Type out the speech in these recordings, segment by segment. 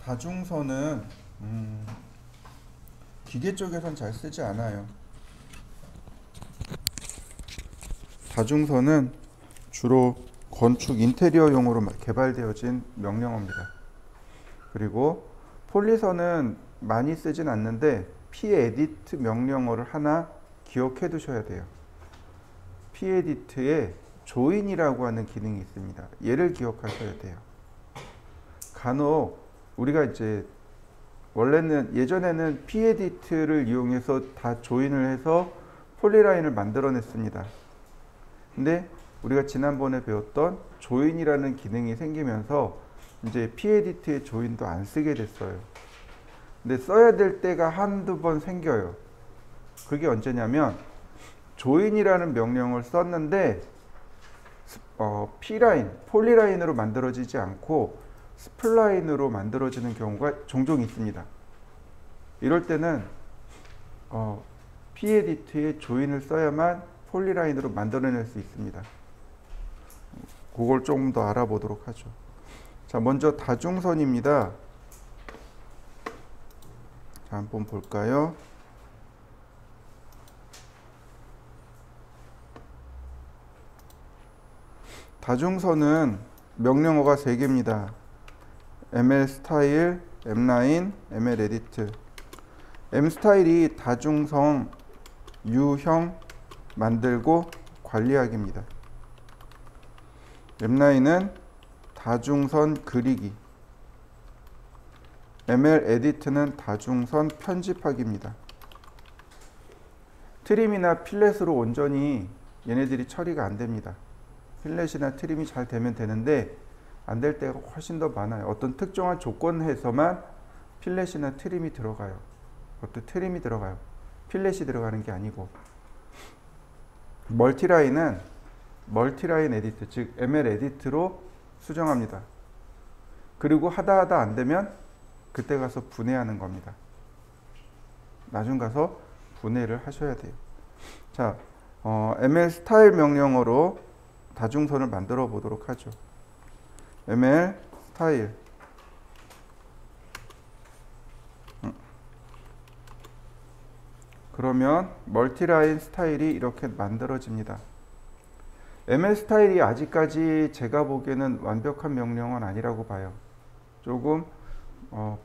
다중선은 기계 쪽에선 잘 쓰지 않아요. 다중선은 주로 건축 인테리어용으로 개발되어진 명령어입니다. 그리고 폴리선은 많이 쓰진 않는데 pEdit 명령어를 하나 기억해 두셔야 돼요. pEdit에 조인이라고 하는 기능이 있습니다. 얘를 기억하셔야 돼요. 간혹 우리가 이제 원래는 예전에는 pEdit를 이용해서 다 조인을 해서 폴리라인을 만들어냈습니다. 근데 우리가 지난번에 배웠던 조인이라는 기능이 생기면서 이제 pEdit의 조인도 안 쓰게 됐어요. 근데 써야 될 때가 한두 번 생겨요. 그게 언제냐면 조인이라는 명령을 썼는데 P라인, 폴리라인으로 만들어지지 않고 스플라인으로 만들어지는 경우가 종종 있습니다. 이럴 때는 pEdit에 조인을 써야만 폴리라인으로 만들어낼 수 있습니다. 그걸 조금 더 알아보도록 하죠. 자, 먼저 다중선입니다. 자, 한번 볼까요? 다중선은 명령어가 3개입니다. mlstyle, mline, mledit. mstyle이 다중선 유형 만들고 관리하기입니다. mline은 다중선 그리기. mledit는 다중선 편집하기입니다. 트림이나 필렛으로 온전히 얘네들이 처리가 안 됩니다. 필렛이나 트림이 잘 되면 되는데 안 될 때가 훨씬 더 많아요. 어떤 특정한 조건에서만 필렛이나 트림이 들어가요. 그것도 트림이 들어가요. 필렛이 들어가는 게 아니고. 멀티라인은 멀티라인 에디트, 즉 mlEdit로 수정합니다. 그리고 하다 안 되면 그때 가서 분해하는 겁니다. 나중 가서 분해를 하셔야 돼요. 자, mlstyle 명령어로 다중선을 만들어 보도록 하죠. mlstyle 그러면 멀티라인 스타일이 이렇게 만들어집니다. mlstyle이 아직까지 제가 보기에는 완벽한 명령어는 아니라고 봐요. 조금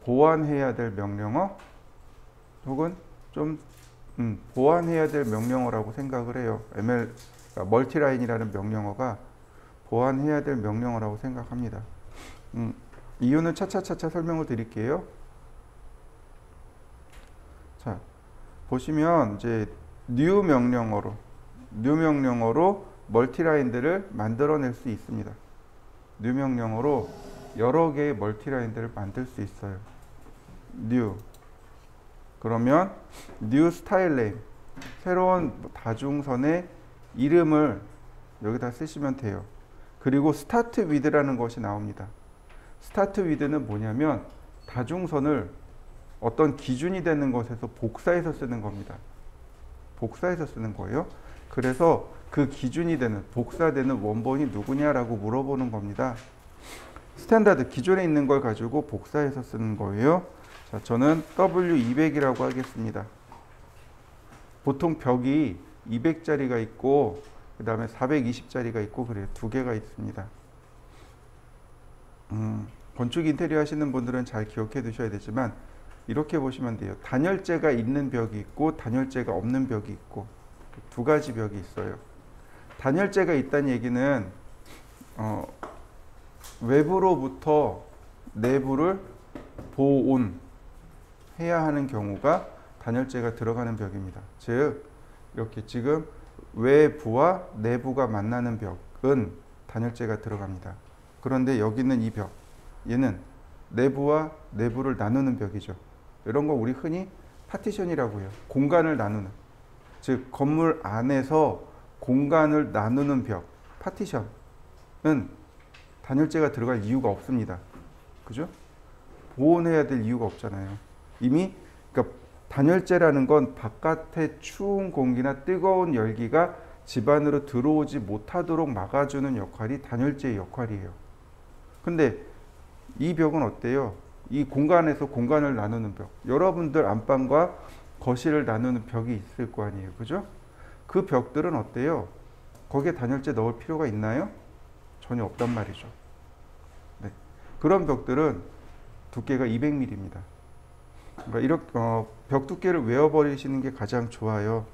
보완해야 될 명령어 혹은 좀 보완해야 될 명령어라고 생각을 해요. 그러니까 멀티라인이라는 명령어가 보완해야 될 명령어라고 생각합니다. 이유는 차차차차 설명을 드릴게요. 자, 보시면 이제 new 명령어로 멀티라인들을 만들어낼 수 있습니다. new 명령어로 여러 개의 멀티라인들을 만들 수 있어요. new 그러면 new style name 새로운 다중선의 이름을 여기다 쓰시면 돼요. 그리고 start with라는 것이 나옵니다. start with는 뭐냐면 다중선을 어떤 기준이 되는 것에서 복사해서 쓰는 겁니다. 복사해서 쓰는 거예요. 그래서 그 기준이 되는 복사되는 원본이 누구냐라고 물어보는 겁니다. 스탠다드 기존에 있는 걸 가지고 복사해서 쓰는 거예요. 자, 저는 W200이라고 하겠습니다. 보통 벽이 200짜리가 있고 그 다음에 420짜리가 있고 그래요. 두 개가 있습니다. 건축 인테리어 하시는 분들은 잘 기억해 두셔야 되지만 이렇게 보시면 돼요. 단열재가 있는 벽이 있고 단열재가 없는 벽이 있고 두 가지 벽이 있어요. 단열재가 있다는 얘기는 외부로부터 내부를 보온해야 하는 경우가 단열재가 들어가는 벽입니다. 즉 이렇게 지금 외부와 내부가 만나는 벽은 단열재가 들어갑니다. 그런데 여기 있는 이 벽, 얘는 내부와 내부를 나누는 벽이죠. 이런 거 우리 흔히 파티션이라고 해요. 공간을 나누는, 즉 건물 안에서 공간을 나누는 벽, 파티션은 단열재가 들어갈 이유가 없습니다. 그죠? 보온해야 될 이유가 없잖아요. 이미 그러니까 단열재라는 건 바깥의 추운 공기나 뜨거운 열기가 집 안으로 들어오지 못하도록 막아주는 역할이 단열재의 역할이에요. 근데 이 벽은 어때요? 이 공간에서 공간을 나누는 벽. 여러분들 안방과 거실을 나누는 벽이 있을 거 아니에요. 그죠? 그 벽들은 어때요? 거기에 단열재 넣을 필요가 있나요? 전혀 없단 말이죠. 네. 그런 벽들은 두께가 200mm입니다. 그러니까 이렇게 벽 두께를 외워버리시는 게 가장 좋아요.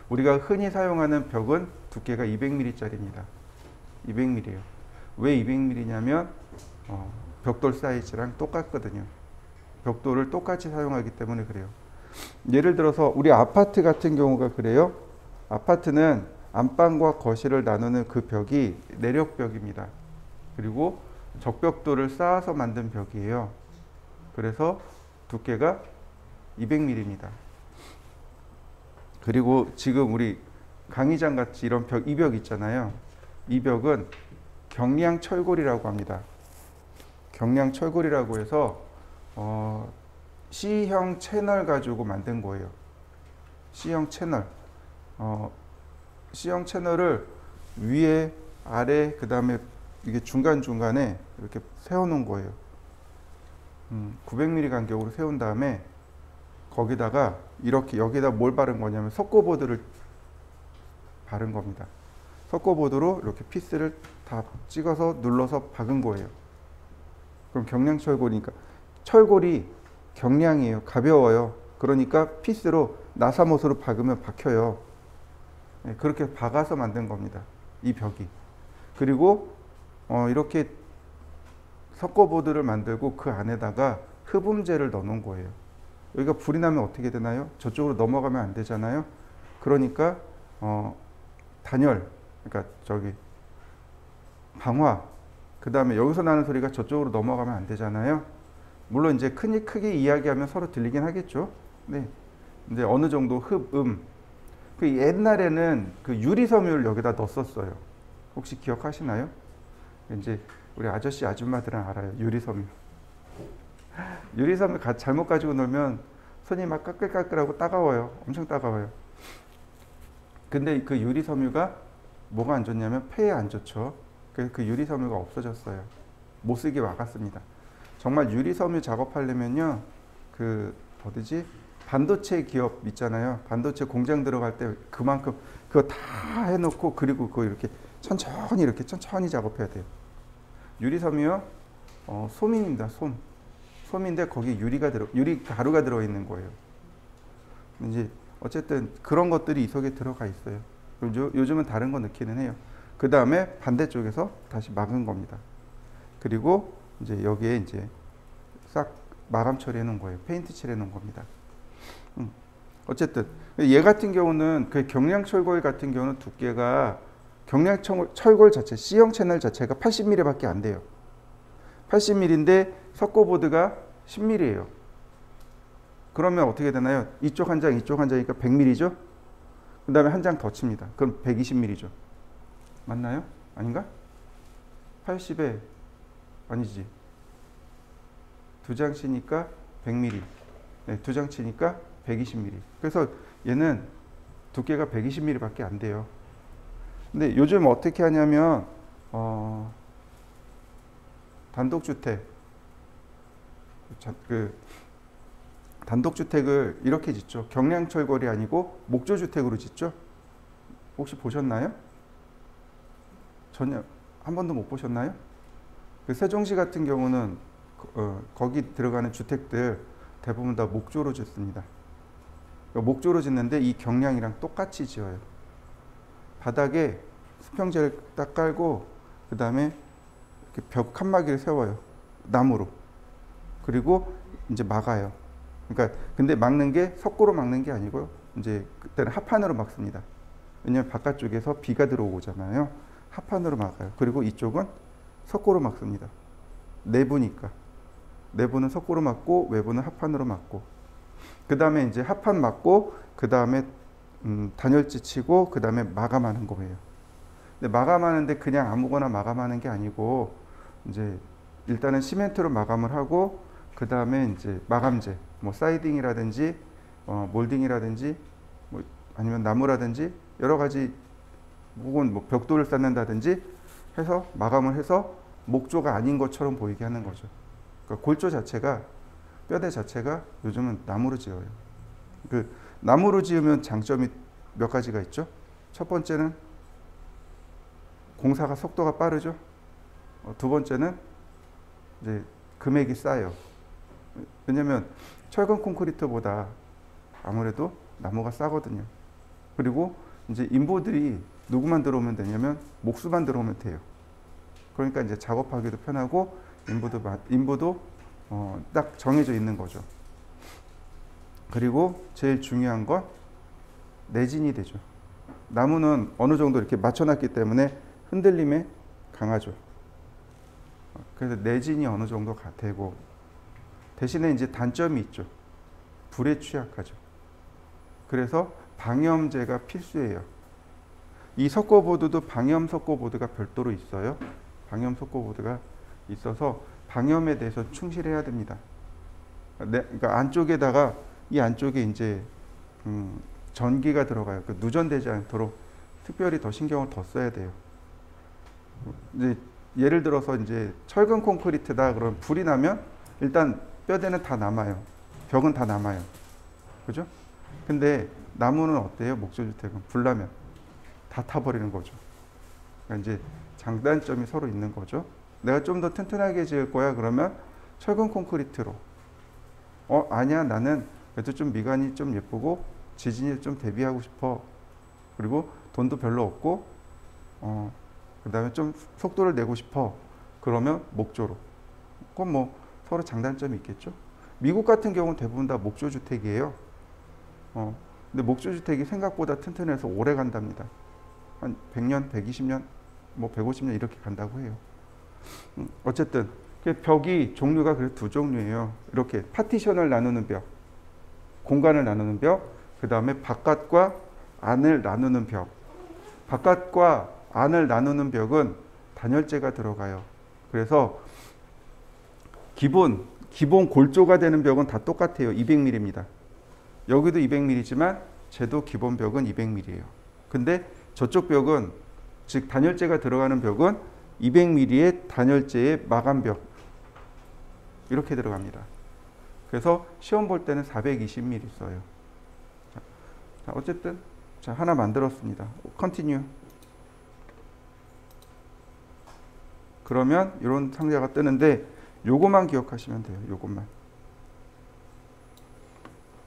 우리가 흔히 사용하는 벽은 두께가 200mm짜리입니다. 200mm예요. 왜 200mm냐면 벽돌 사이즈랑 똑같거든요. 벽돌을 똑같이 사용하기 때문에 그래요. 예를 들어서 우리 아파트 같은 경우가 그래요. 아파트는 안방과 거실을 나누는 그 벽이 내력벽입니다. 그리고 적벽돌을 쌓아서 만든 벽이에요. 그래서 두께가 200mm입니다. 그리고 지금 우리 강의장 같이 이런 벽, 이 벽 있잖아요. 이 벽은 경량 철골이라고 합니다. 경량 철골이라고 해서 C형 채널 가지고 만든 거예요. C형 채널. C형 채널을 위에, 아래, 그 다음에 이게 중간중간에 이렇게 세워놓은 거예요. 900mm 간격으로 세운 다음에 거기다가 이렇게 여기다 뭘 바른 거냐면 석고보드를 바른 겁니다. 석고보드로 이렇게 피스를 다 찍어서 눌러서 박은 거예요. 그럼 경량 철골이니까 철골이 경량이에요. 가벼워요. 그러니까 피스로 나사못으로 박으면 박혀요. 네, 그렇게 박아서 만든 겁니다. 이 벽이. 그리고 이렇게 석고보드를 만들고 그 안에다가 흡음재를 넣어놓은 거예요. 여기가 불이 나면 어떻게 되나요? 저쪽으로 넘어가면 안 되잖아요. 그러니까 단열, 그러니까 저기 방화, 그 다음에 여기서 나는 소리가 저쪽으로 넘어가면 안 되잖아요. 물론 이제 크게 이야기하면 서로 들리긴 하겠죠. 네. 근데 어느 정도 흡음. 그 옛날에는 그 유리섬유를 여기다 넣었었어요. 혹시 기억하시나요? 이제 우리 아저씨 아줌마들은 알아요. 유리섬유. 유리섬유 잘못 가지고 놀면 손이 막 까끌까끌하고 따가워요. 엄청 따가워요. 근데 그 유리섬유가 뭐가 안 좋냐면 폐에 안 좋죠. 그래서 그 유리섬유가 없어졌어요. 못 쓰게 막았습니다. 정말 유리섬유 작업하려면요, 그 어디지? 반도체 기업 있잖아요. 반도체 공장 들어갈 때 그만큼 그거 다 해놓고 그리고 그거 이렇게 천천히 작업해야 돼요. 유리섬유요, 솜입니다. 솜인데 거기에 유리 가루가 들어있는 거예요. 이제 어쨌든 그런 것들이 이 속에 들어가 있어요. 요즘은 다른 거 넣기는 해요. 그 다음에 반대쪽에서 다시 막은 겁니다. 그리고 이제 여기에 이제 싹 마감 처리해 놓은 거예요. 페인트 칠해 놓은 겁니다. 어쨌든 얘 같은 경우는 그 경량 철골 같은 경우는 두께가 경량 철골 자체 C형 채널 자체가 80mm 밖에 안 돼요. 80mm인데 석고보드가 10mm예요. 그러면 어떻게 되나요? 이쪽 한 장, 이쪽 한 장이니까 100mm죠? 그 다음에 한 장 더 칩니다. 그럼 120mm죠. 맞나요? 아닌가? 80에 아니지. 두 장 치니까 100mm. 네, 두 장 치니까 120mm. 그래서 얘는 두께가 120mm 밖에 안 돼요. 근데 요즘 어떻게 하냐면 단독주택 단독주택을 이렇게 짓죠. 경량철골이 아니고 목조주택으로 짓죠. 혹시 보셨나요? 전혀 한 번도 못 보셨나요? 그 세종시 같은 경우는 거기 들어가는 주택들 대부분 다 목조로 짓습니다. 목조로 짓는데 이 경량이랑 똑같이 지어요. 바닥에 수평재를 딱 깔고 그 다음에 벽 칸막이를 세워요. 나무로. 그리고 이제 막아요. 그러니까 근데 막는 게 석고로 막는 게 아니고요. 이제 그때는 합판으로 막습니다. 왜냐하면 바깥쪽에서 비가 들어오잖아요. 합판으로 막아요. 그리고 이쪽은 석고로 막습니다. 내부니까. 내부는 석고로 막고 외부는 합판으로 막고. 그 다음에 이제 합판 막고 그 다음에 단열재 치고 그 다음에 마감하는 거예요. 근데 마감하는데 그냥 아무거나 마감하는 게 아니고 이제 일단은 시멘트로 마감을 하고 그 다음에 이제 마감재, 뭐 사이딩이라든지 몰딩이라든지 뭐 아니면 나무라든지 여러 가지 혹은 뭐 벽돌을 쌓는다든지 해서 마감을 해서 목조가 아닌 것처럼 보이게 하는 거죠. 그러니까 골조 자체가 뼈대 자체가 요즘은 나무로 지어요. 그 나무로 지으면 장점이 몇 가지가 있죠. 첫 번째는 공사가 속도가 빠르죠. 두 번째는 이제 금액이 싸요. 왜냐면 철근 콘크리트보다 아무래도 나무가 싸거든요. 그리고 이제 인부들이 누구만 들어오면 되냐면 목수만 들어오면 돼요. 그러니까 이제 작업하기도 편하고 인부도 딱 정해져 있는 거죠. 그리고 제일 중요한 건 내진이 되죠. 나무는 어느 정도 이렇게 맞춰놨기 때문에 흔들림에 강하죠. 그래서 내진이 어느 정도 되고, 대신에 이제 단점이 있죠. 불에 취약하죠. 그래서 방염제가 필수예요. 이 석고보드도 방염 석고보드가 별도로 있어요. 방염 석고보드가 있어서 방염에 대해서 충실해야 됩니다. 그러니까 안쪽에다가 이 안쪽에 이제 전기가 들어가요. 그 누전되지 않도록 특별히 더 신경을 더 써야 돼요. 이제 예를 들어서 이제 철근 콘크리트다 그러면 불이 나면 일단 뼈대는 다 남아요. 벽은 다 남아요. 그죠? 근데 나무는 어때요? 목조주택은 불 나면 다 타버리는 거죠. 그러니까 이제 장단점이 서로 있는 거죠. 내가 좀 더 튼튼하게 지을 거야 그러면 철근 콘크리트로. 아니야, 나는 그래도 좀 미간이 좀 예쁘고 지진에 좀 대비하고 싶어. 그리고 돈도 별로 없고 그 다음에 좀 속도를 내고 싶어. 그러면 목조로. 그건 뭐 서로 장단점이 있겠죠. 미국 같은 경우는 대부분 다 목조주택이에요. 근데 목조주택이 생각보다 튼튼해서 오래 간답니다. 한 100년, 120년, 뭐 150년 이렇게 간다고 해요. 어쨌든 벽이 종류가 그래서 두 종류예요. 이렇게 파티션을 나누는 벽, 공간을 나누는 벽, 그 다음에 바깥과 안을 나누는 벽. 바깥과 안을 나누는 벽은 단열재가 들어가요. 그래서 기본 골조가 되는 벽은 다 똑같아요. 200mm입니다. 여기도 200mm지만 쟤도 기본 벽은 200mm예요. 근데 저쪽 벽은, 즉 단열재가 들어가는 벽은 200mm의 단열재의 마감벽 이렇게 들어갑니다. 그래서 시험 볼 때는 420mm 써요. 자, 어쨌든 자, 하나 만들었습니다. 컨티뉴. 그러면 이런 상자가 뜨는데 요것만 기억하시면 돼요. 요것만.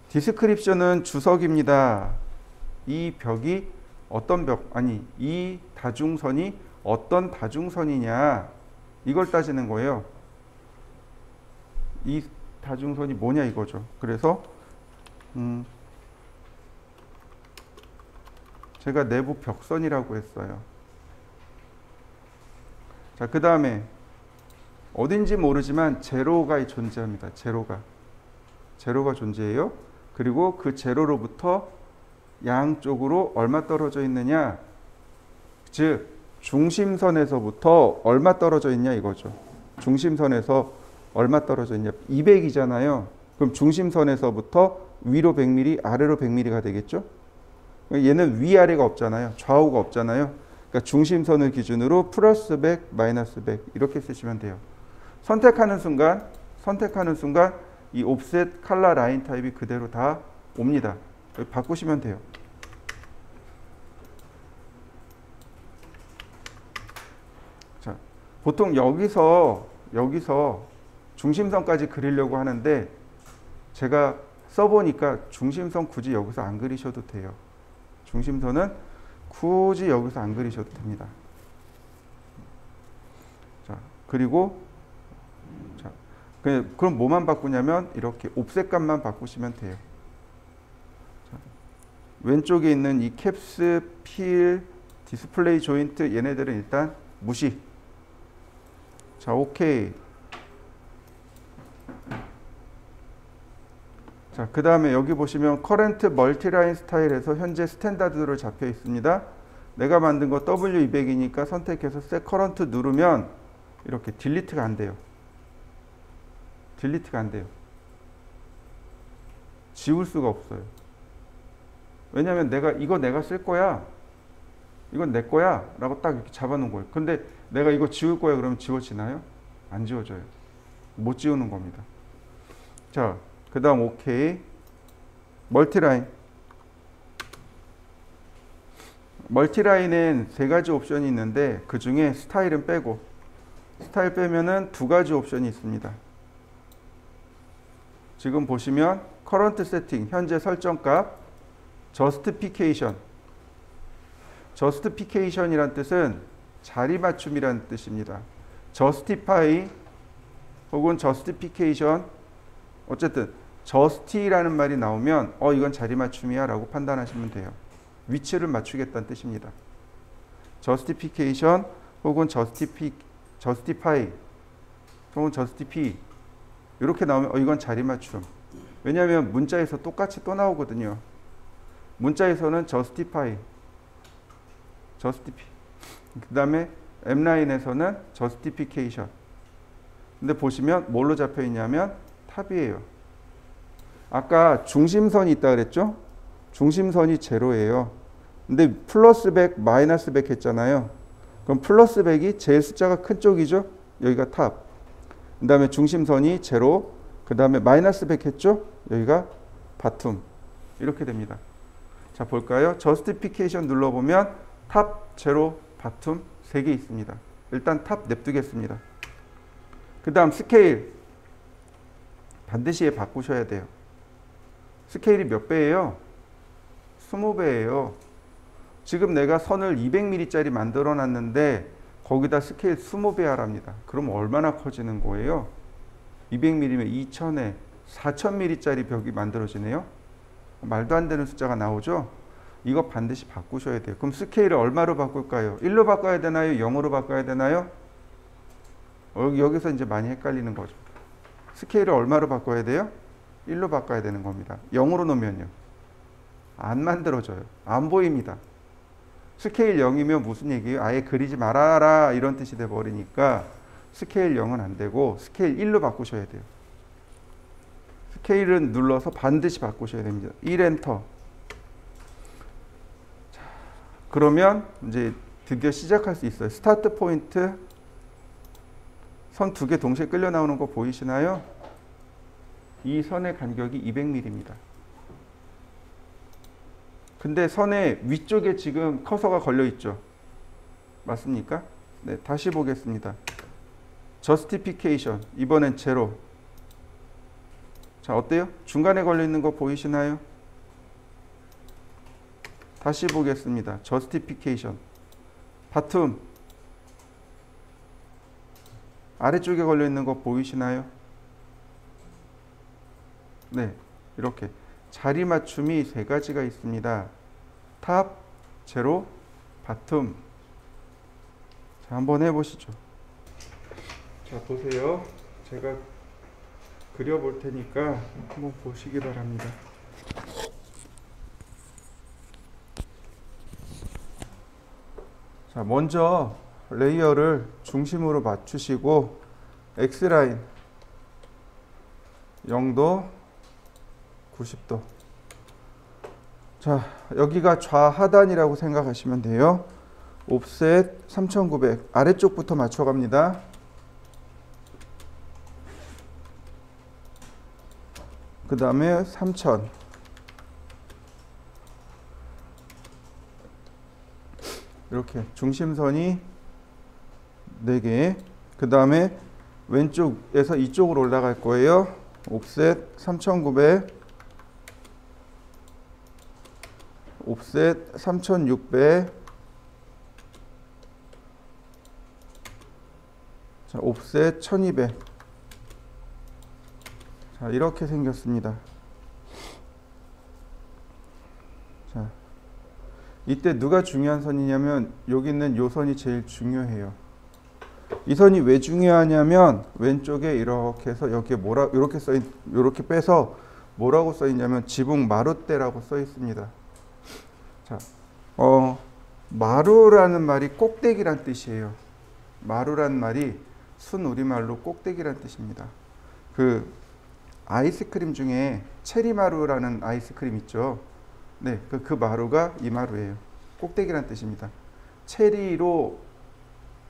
디스크립션은 주석입니다. 이 벽이 어떤 벽, 아니 이 다중선이 어떤 다중선이냐 이걸 따지는 거예요. 이 다중선이 뭐냐 이거죠. 그래서 제가 내부 벽선이라고 했어요. 자, 그 다음에 어딘지 모르지만 제로가 존재합니다. 제로가 존재해요. 그리고 그 제로로부터 양쪽으로 얼마 떨어져 있느냐, 즉 중심선에서부터 얼마 떨어져 있냐 이거죠. 중심선에서 얼마 떨어져 있냐, 200이잖아요. 그럼 중심선에서부터 위로 100mm, 아래로 100mm가 되겠죠. 얘는 위아래가 없잖아요. 좌우가 없잖아요. 그러니까 중심선을 기준으로 플러스 100, 마이너스 100 이렇게 쓰시면 돼요. 선택하는 순간 이 옵셋 칼라 라인 타입이 그대로 다 옵니다. 바꾸시면 돼요. 자, 보통 여기서 중심선까지 그리려고 하는데 제가 써보니까 중심선 굳이 여기서 안 그리셔도 돼요. 중심선은 굳이 여기서 안 그리셔도 됩니다. 자, 그리고 자, 그럼 뭐만 바꾸냐면 이렇게 옵셋 값만 바꾸시면 돼요. 자, 왼쪽에 있는 이 캡스, 필, 디스플레이 조인트 얘네들은 일단 무시. 자, 오케이. 자, 그 다음에 여기 보시면 커런트 멀티라인 스타일에서 현재 스탠다드로 잡혀 있습니다. 내가 만든 거 W200이니까 선택해서 셋 커런트 누르면 이렇게 딜리트가 안 돼요. 지울 수가 없어요. 왜냐면 이거 내가 쓸 거야. 이건 내 거야. 라고 딱 이렇게 잡아놓은 거예요. 근데 내가 이거 지울 거야. 그러면 지워지나요? 안 지워져요. 못 지우는 겁니다. 자, 그 다음 OK. 멀티라인. 멀티라인엔 세 가지 옵션이 있는데 그 중에 스타일은 빼고, 스타일 빼면은 두 가지 옵션이 있습니다. 지금 보시면 current setting, 현재 설정값, justification. justification이란 뜻은 자리 맞춤이라는 뜻입니다. justify 혹은 justification, 어쨌든 just라는 말이 나오면 이건 자리 맞춤이야 라고 판단하시면 돼요. 위치를 맞추겠다는 뜻입니다. justification 혹은 justify 혹은 justify 이렇게 나오면 이건 자리 맞춤. 왜냐하면 문자에서 똑같이 또 나오거든요. 문자에서는 justify. 그 다음에 M라인에서는 justification. 근데 보시면 뭘로 잡혀 있냐면 탑이에요. 아까 중심선이 있다 그랬죠? 중심선이 제로예요. 근데 플러스 100, 마이너스 100 했잖아요. 그럼 플러스 100이 제일 숫자가 큰 쪽이죠? 여기가 탑. 그 다음에 중심선이 제로, 그 다음에 마이너스 100 했죠? 여기가 바툼. 이렇게 됩니다. 자, 볼까요? 저스티피케이션 눌러보면 탑, 제로, 바툼 3개 있습니다. 일단 탑 냅두겠습니다. 그 다음 스케일. 반드시 바꾸셔야 돼요. 스케일이 몇 배예요? 20배예요. 지금 내가 선을 200mm짜리 만들어 놨는데 거기다 스케일 20배 하랍니다. 그럼 얼마나 커지는 거예요? 200mm면 2000에 4000mm짜리 벽이 만들어지네요. 말도 안 되는 숫자가 나오죠? 이거 반드시 바꾸셔야 돼요. 그럼 스케일을 얼마로 바꿀까요? 1로 바꿔야 되나요? 0으로 바꿔야 되나요? 여기서 이제 많이 헷갈리는 거죠. 스케일을 얼마로 바꿔야 돼요? 1로 바꿔야 되는 겁니다. 0으로 놓으면요. 안 만들어져요. 안 보입니다. 스케일 0이면 무슨 얘기예요? 아예 그리지 말아라 이런 뜻이 돼버리니까 스케일 0은 안 되고 스케일 1로 바꾸셔야 돼요. 스케일은 눌러서 반드시 바꾸셔야 됩니다. 1엔터. 자, 그러면 이제 드디어 시작할 수 있어요. 스타트 포인트. 선 두 개 동시에 끌려 나오는 거 보이시나요? 이 선의 간격이 200mm입니다. 근데 선의 위쪽에 지금 커서가 걸려 있죠. 맞습니까? 네, 다시 보겠습니다. justification. 이번엔 제로. 자, 어때요? 중간에 걸려 있는 거 보이시나요? 다시 보겠습니다. justification. 바툼. 아래쪽에 걸려 있는 거 보이시나요? 네, 이렇게 자리 맞춤이 세 가지가 있습니다. 탑, 제로, 바텀. 자, 한번 해보시죠. 자, 보세요. 제가 그려볼 테니까 한번 보시기 바랍니다. 자, 먼저 레이어를 중심으로 맞추시고 X라인 0도 90도. 자, 여기가 좌하단이라고 생각하시면 돼요. 옵셋 3900 아래쪽부터 맞춰갑니다. 그 다음에 3000. 이렇게 중심선이 4개. 그 다음에 왼쪽에서 이쪽으로 올라갈 거예요. 옵셋 3900, 옵셋 3600, 자, 옵셋 1200. 자, 이렇게 생겼습니다. 자, 이때 누가 중요한 선이냐면 여기 있는 요 선이 제일 중요해요. 이 선이 왜 중요하냐면 왼쪽에 이렇게 해서 여기에 이렇게 빼서 뭐라고 써 있냐면 지붕 마룻대라고 써 있습니다. 자, 마루라는 말이 꼭대기란 뜻이에요. 마루란 말이 순 우리말로 꼭대기란 뜻입니다. 그 아이스크림 중에 체리 마루라는 아이스크림 있죠. 네, 그 마루가 이 마루예요. 꼭대기란 뜻입니다. 체리로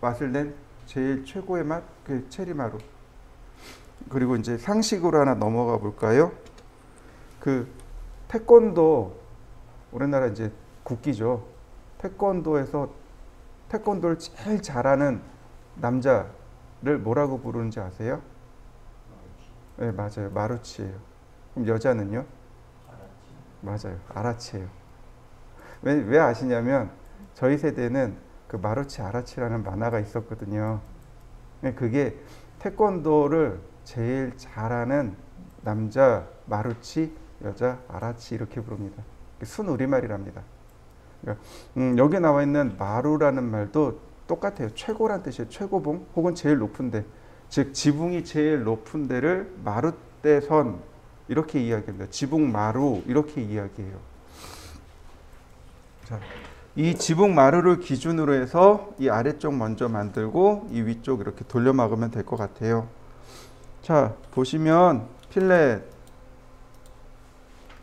맛을 낸 제일 최고의 맛, 그 체리 마루. 그리고 이제 상식으로 하나 넘어가 볼까요? 그 태권도 우리나라 이제 국기죠. 태권도에서 태권도를 제일 잘하는 남자를 뭐라고 부르는지 아세요? 네, 맞아요. 마루치예요. 그럼 여자는요? 맞아요. 아라치예요. 왜 아시냐면 저희 세대는 그 마루치 아라치라는 만화가 있었거든요. 그게 태권도를 제일 잘하는 남자 마루치, 여자 아라치 이렇게 부릅니다. 순 우리말이랍니다. 그러니까 여기 나와 있는 마루라는 말도 똑같아요. 최고란 뜻이에요. 최고봉 혹은 제일 높은 데. 즉 지붕이 제일 높은 데를 마루대선 이렇게 이야기합니다. 지붕 마루 이렇게 이야기해요. 자, 이 지붕 마루를 기준으로 해서 이 아래쪽 먼저 만들고 이 위쪽 이렇게 돌려 막으면 될 것 같아요. 자, 보시면 필렛,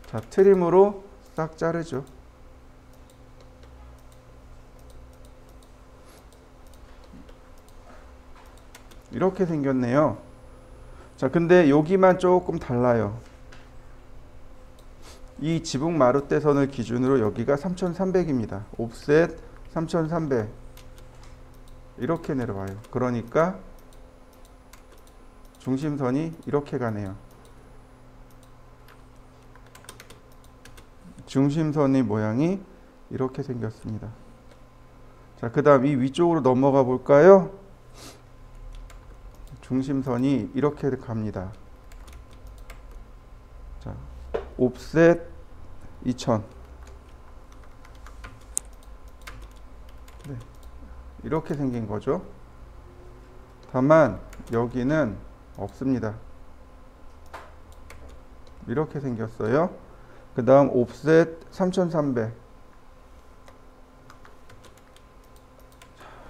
자, 트림으로 싹 자르죠. 이렇게 생겼네요. 자, 근데 여기만 조금 달라요. 이 지붕 마루대선을 기준으로 여기가 3300입니다. 옵셋 3300 이렇게 내려와요. 그러니까 중심선이 이렇게 가네요. 중심선의 모양이 이렇게 생겼습니다. 자, 그 다음 이 위쪽으로 넘어가 볼까요? 중심선이 이렇게 갑니다. 자, 옵셋 2000. 네, 이렇게 생긴 거죠. 다만 여기는 없습니다. 이렇게 생겼어요. 그 다음 옵셋 3300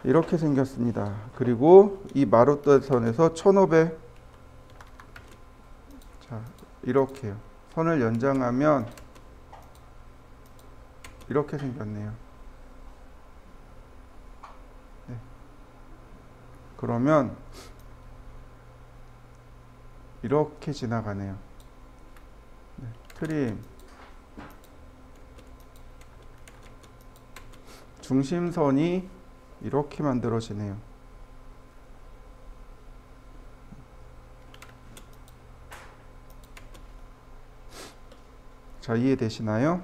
이렇게 생겼습니다. 그리고 이 마루대선에서 1500 자, 이렇게요. 선을 연장하면 이렇게 생겼네요. 네. 그러면 이렇게 지나가네요. 네. 트림 중심선이 이렇게 만들어지네요. 자, 이해되시나요?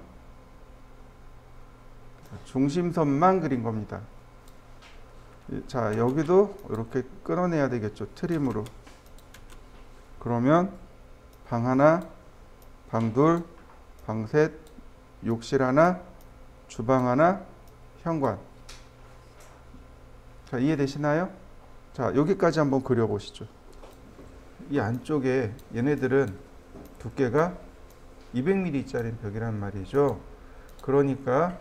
중심선만 그린 겁니다. 자, 여기도 이렇게 끊어내야 되겠죠. 트림으로. 그러면 방 하나, 방 둘, 방 셋, 욕실 하나, 주방 하나, 현관. 자, 이해되시나요? 자, 여기까지 한번 그려보시죠. 이 안쪽에 얘네들은 두께가 200mm짜리 벽이란 말이죠. 그러니까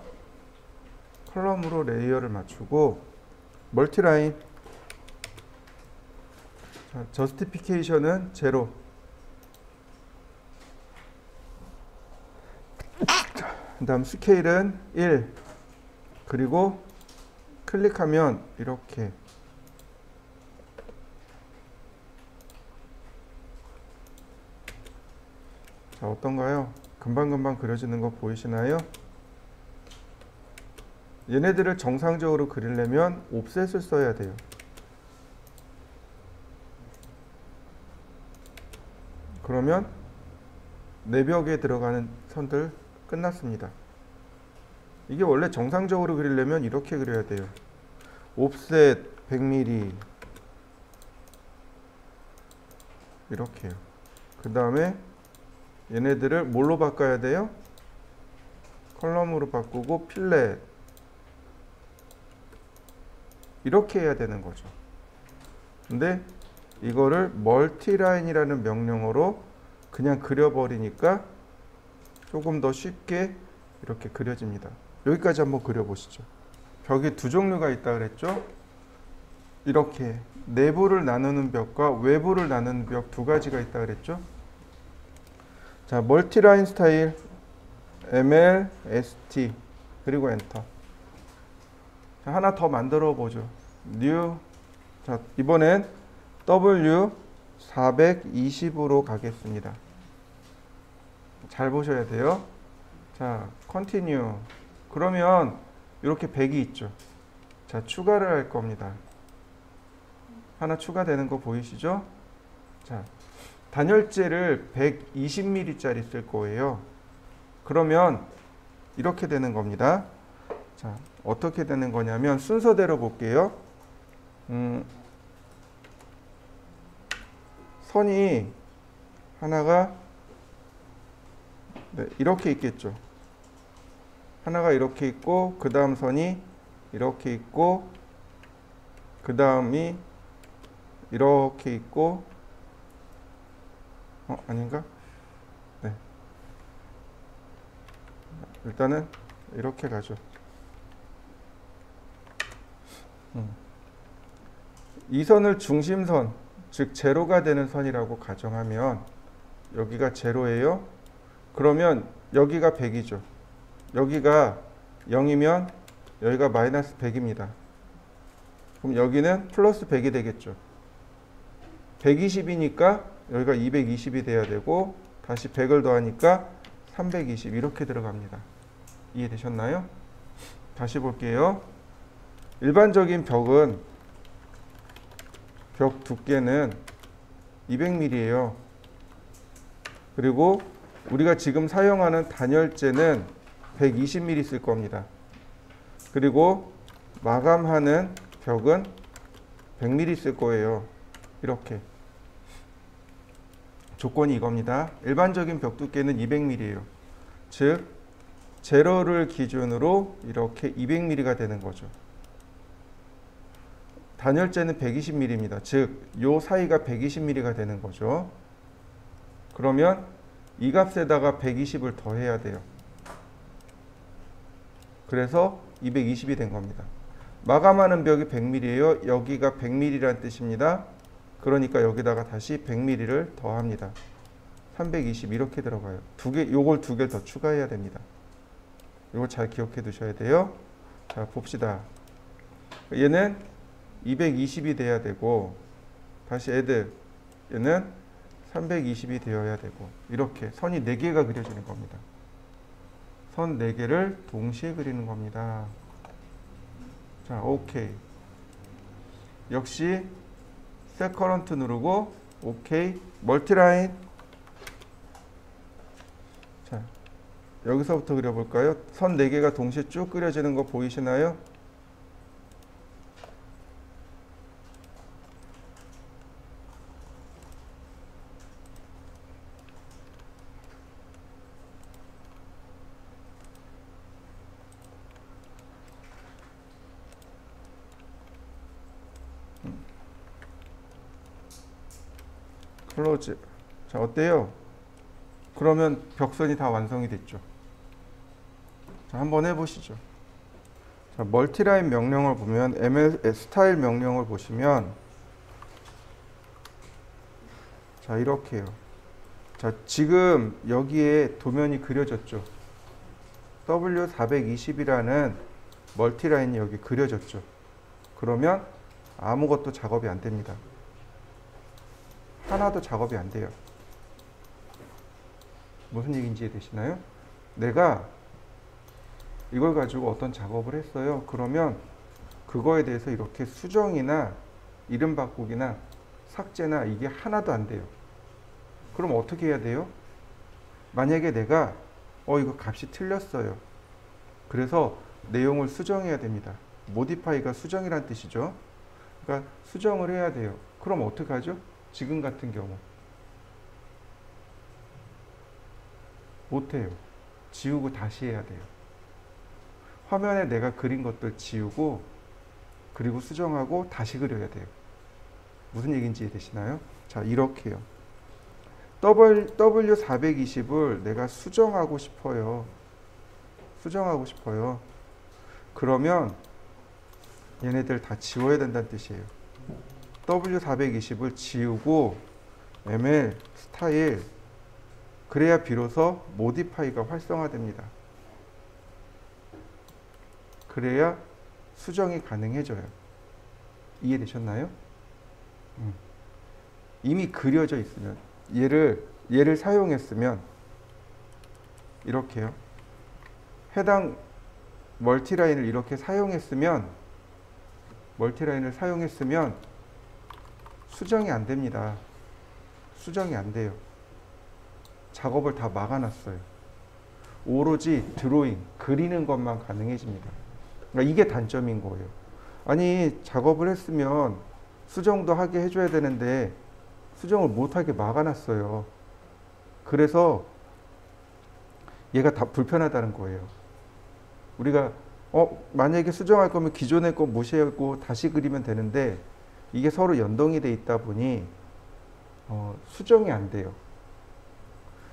컬럼으로 레이어를 맞추고 멀티라인, 자, 저스티피케이션은 제로. 그 다음 스케일은 1. 그리고 클릭하면 이렇게 자, 어떤가요? 금방금방 그려지는 거 보이시나요? 얘네들을 정상적으로 그리려면 옵셋을 써야 돼요. 그러면 내벽에 들어가는 선들 끝났습니다. 이게 원래 정상적으로 그리려면 이렇게 그려야 돼요. 옵셋 100mm 이렇게요. 그 다음에 얘네들을 뭘로 바꿔야 돼요? 컬럼으로 바꾸고 필렛 이렇게 해야 되는 거죠. 근데 이거를 멀티라인이라는 명령어로 그냥 그려버리니까 조금 더 쉽게 이렇게 그려집니다. 여기까지 한번 그려보시죠. 벽이 두 종류가 있다 그랬죠? 이렇게 내부를 나누는 벽과 외부를 나누는 벽 두 가지가 있다 그랬죠? 자, 멀티라인 스타일 ML, ST 그리고 엔터. 자, 하나 더 만들어 보죠. New. 자, 이번엔 W 420으로 가겠습니다. 잘 보셔야 돼요. 자, continue. 그러면 이렇게 100이 있죠. 자, 추가를 할 겁니다. 하나 추가되는 거 보이시죠? 자, 단열재를 120ml짜리 쓸 거예요. 그러면 이렇게 되는 겁니다. 자, 어떻게 되는 거냐면 순서대로 볼게요. 선이 하나가 네, 이렇게 있겠죠. 하나가 이렇게 있고 그 다음 선이 이렇게 있고 그 다음이 이렇게 있고 아닌가? 네. 일단은 이렇게 가죠. 이 선을 중심선, 즉 제로가 되는 선이라고 가정하면 여기가 제로예요. 그러면 여기가 100이죠. 여기가 0이면 여기가 마이너스 100입니다. 그럼 여기는 플러스 100이 되겠죠. 120이니까 여기가 220이 돼야 되고 다시 100을 더하니까 320 이렇게 들어갑니다. 이해되셨나요? 다시 볼게요. 일반적인 벽은 벽 두께는 200mm예요. 그리고 우리가 지금 사용하는 단열재는 120mm 쓸 겁니다. 그리고 마감하는 벽은 100mm 쓸 거예요. 이렇게. 조건이 이겁니다. 일반적인 벽 두께는 200mm예요. 즉 제로를 기준으로 이렇게 200mm가 되는 거죠. 단열재는 120mm입니다. 즉 요 사이가 120mm가 되는 거죠. 그러면 이 값에다가 120을 더해야 돼요. 그래서 220이 된 겁니다. 마감하는 벽이 100mm예요. 여기가 100mm라는 뜻입니다. 그러니까 여기다가 다시 100mm를 더합니다. 320 이렇게 들어가요. 요걸 두 개 더 추가해야 됩니다. 이걸 잘 기억해 두셔야 돼요. 자, 봅시다. 얘는 220이 돼야 되고 다시 얘는 320이 되어야 되고 이렇게 선이 4개가 그려지는 겁니다. 선 4개를 동시에 그리는 겁니다. 자, 오케이. 역시 셋 커런트 누르고 오케이. 멀티라인. 자, 여기서부터 그려볼까요? 선 4개가 동시에 쭉 그려지는 거 보이시나요? 클로즈. 자, 어때요? 그러면 벽선이 다 완성이 됐죠. 자, 한번 해보시죠. 자, 멀티라인 명령을 보면 ML 스타일 명령을 보시면 자, 이렇게요. 자, 지금 여기에 도면이 그려졌죠. W420이라는 멀티라인이 여기 그려졌죠. 그러면 아무것도 작업이 안 됩니다. 하나도 작업이 안 돼요. 무슨 얘기인지 이해되시나요? 내가 이걸 가지고 어떤 작업을 했어요. 그러면 그거에 대해서 이렇게 수정이나 이름 바꾸기나 삭제나 이게 하나도 안 돼요. 그럼 어떻게 해야 돼요? 만약에 내가 이거 값이 틀렸어요. 그래서 내용을 수정해야 됩니다. 모디파이가 수정이란 뜻이죠. 그러니까 수정을 해야 돼요. 그럼 어떻게 하죠? 지금 같은 경우 못해요. 지우고 다시 해야 돼요. 화면에 내가 그린 것들 지우고 그리고 수정하고 다시 그려야 돼요. 무슨 얘기인지 이해되시나요? 자, 이렇게요. W420을 내가 수정하고 싶어요. 수정하고 싶어요. 그러면 얘네들 다 지워야 된다는 뜻이에요. W420을 지우고 ML 스타일 그래야 비로소 모디파이가 활성화됩니다. 그래야 수정이 가능해져요. 이해되셨나요? 이미 그려져 있으면 얘를 사용했으면 이렇게요. 해당 멀티라인을 이렇게 사용했으면 수정이 안 됩니다. 수정이 안 돼요. 작업을 다 막아놨어요. 오로지 드로잉, 그리는 것만 가능해집니다. 그러니까 이게 단점인 거예요. 아니, 작업을 했으면 수정도 하게 해줘야 되는데 수정을 못하게 막아놨어요. 그래서 얘가 다 불편하다는 거예요. 우리가 만약에 수정할 거면 기존의 거 무시하고 다시 그리면 되는데 이게 서로 연동이 돼 있다 보니 수정이 안 돼요.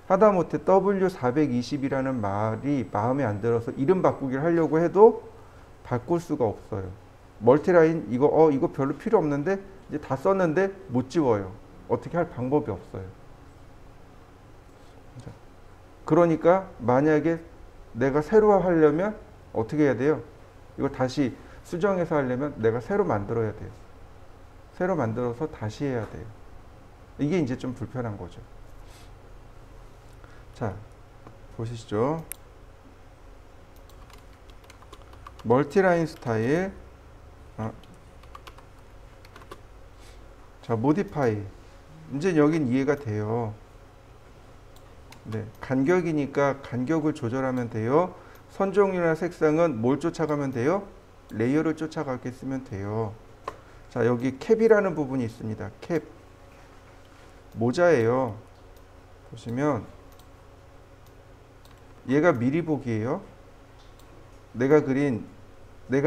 하다못해 W420이라는 말이 마음에 안 들어서 이름 바꾸기를 하려고 해도 바꿀 수가 없어요. 멀티라인 이거 별로 필요 없는데 이제 다 썼는데 못 지워요. 어떻게 할 방법이 없어요. 그러니까 만약에 내가 새로 하려면 어떻게 해야 돼요? 이거 다시 수정해서 하려면 내가 새로 만들어야 돼요. 새로 만들어서 다시 해야 돼요. 이게 이제 좀 불편한 거죠. 자, 보시죠. 멀티라인 스타일. 자, 모디파이. 이제 여긴 이해가 돼요. 네, 간격이니까 간격을 조절하면 돼요. 선 종류나 색상은 뭘 쫓아가면 돼요? 레이어를 쫓아가게 쓰면 돼요. 자, 여기 캡이라는 부분이 있습니다. 캡. 모자예요. 보시면 얘가 미리 보기예요. 내가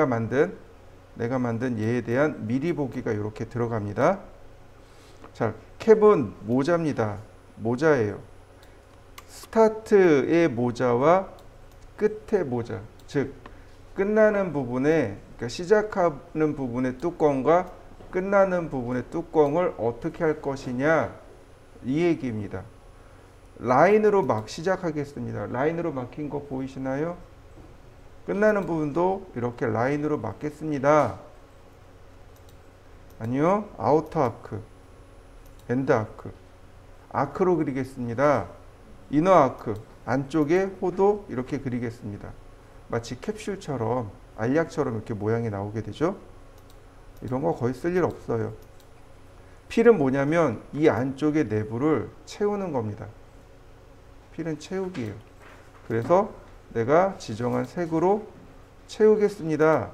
만든 얘에 대한 미리 보기가 이렇게 들어갑니다. 자, 캡은 모자입니다. 모자예요. 스타트의 모자와 끝의 모자, 즉 끝나는 부분에, 그러니까 시작하는 부분의 뚜껑과 끝나는 부분의 뚜껑을 어떻게 할 것이냐, 이 얘기입니다. 라인으로 막 시작하겠습니다. 라인으로 막힌 거 보이시나요? 끝나는 부분도 이렇게 라인으로 막겠습니다. 아니요, 아우터 아크, 엔드 아크, 아크로 그리겠습니다. 이너 아크, 안쪽에 호도 이렇게 그리겠습니다. 마치 캡슐처럼, 알약처럼 이렇게 모양이 나오게 되죠. 이런 거 거의 쓸 일 없어요. 필은 뭐냐면 이 안쪽의 내부를 채우는 겁니다. 필은 채우기예요. 그래서 내가 지정한 색으로 채우겠습니다.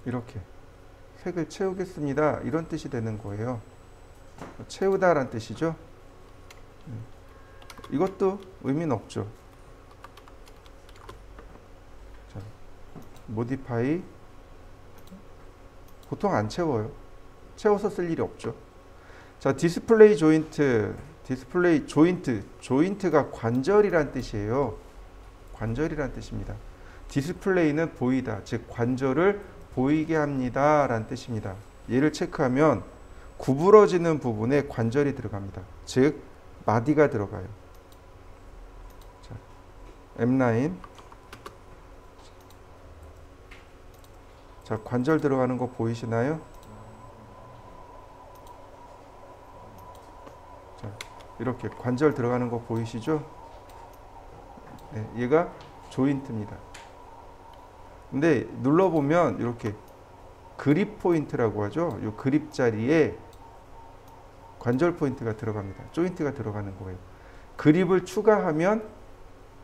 이렇게 색을 채우겠습니다. 이런 뜻이 되는 거예요. 채우다란 뜻이죠. 이것도 의미는 없죠. 자, 모디파이. 보통 안 채워요. 채워서 쓸 일이 없죠. 자, 디스플레이 조인트. 디스플레이 조인트. 조인트가 관절이란 뜻이에요. 관절이란 뜻입니다. 디스플레이는 보이다. 즉 관절을 보이게 합니다. 라는 뜻입니다. 얘를 체크하면 구부러지는 부분에 관절이 들어갑니다. 즉 마디가 들어가요. 자, M9. 자, 관절 들어가는 거 보이시나요? 자, 이렇게 관절 들어가는 거 보이시죠? 네, 얘가 조인트입니다. 근데 눌러보면 이렇게 그립 포인트라고 하죠. 이 그립 자리에 관절 포인트가 들어갑니다. 조인트가 들어가는 거예요. 그립을 추가하면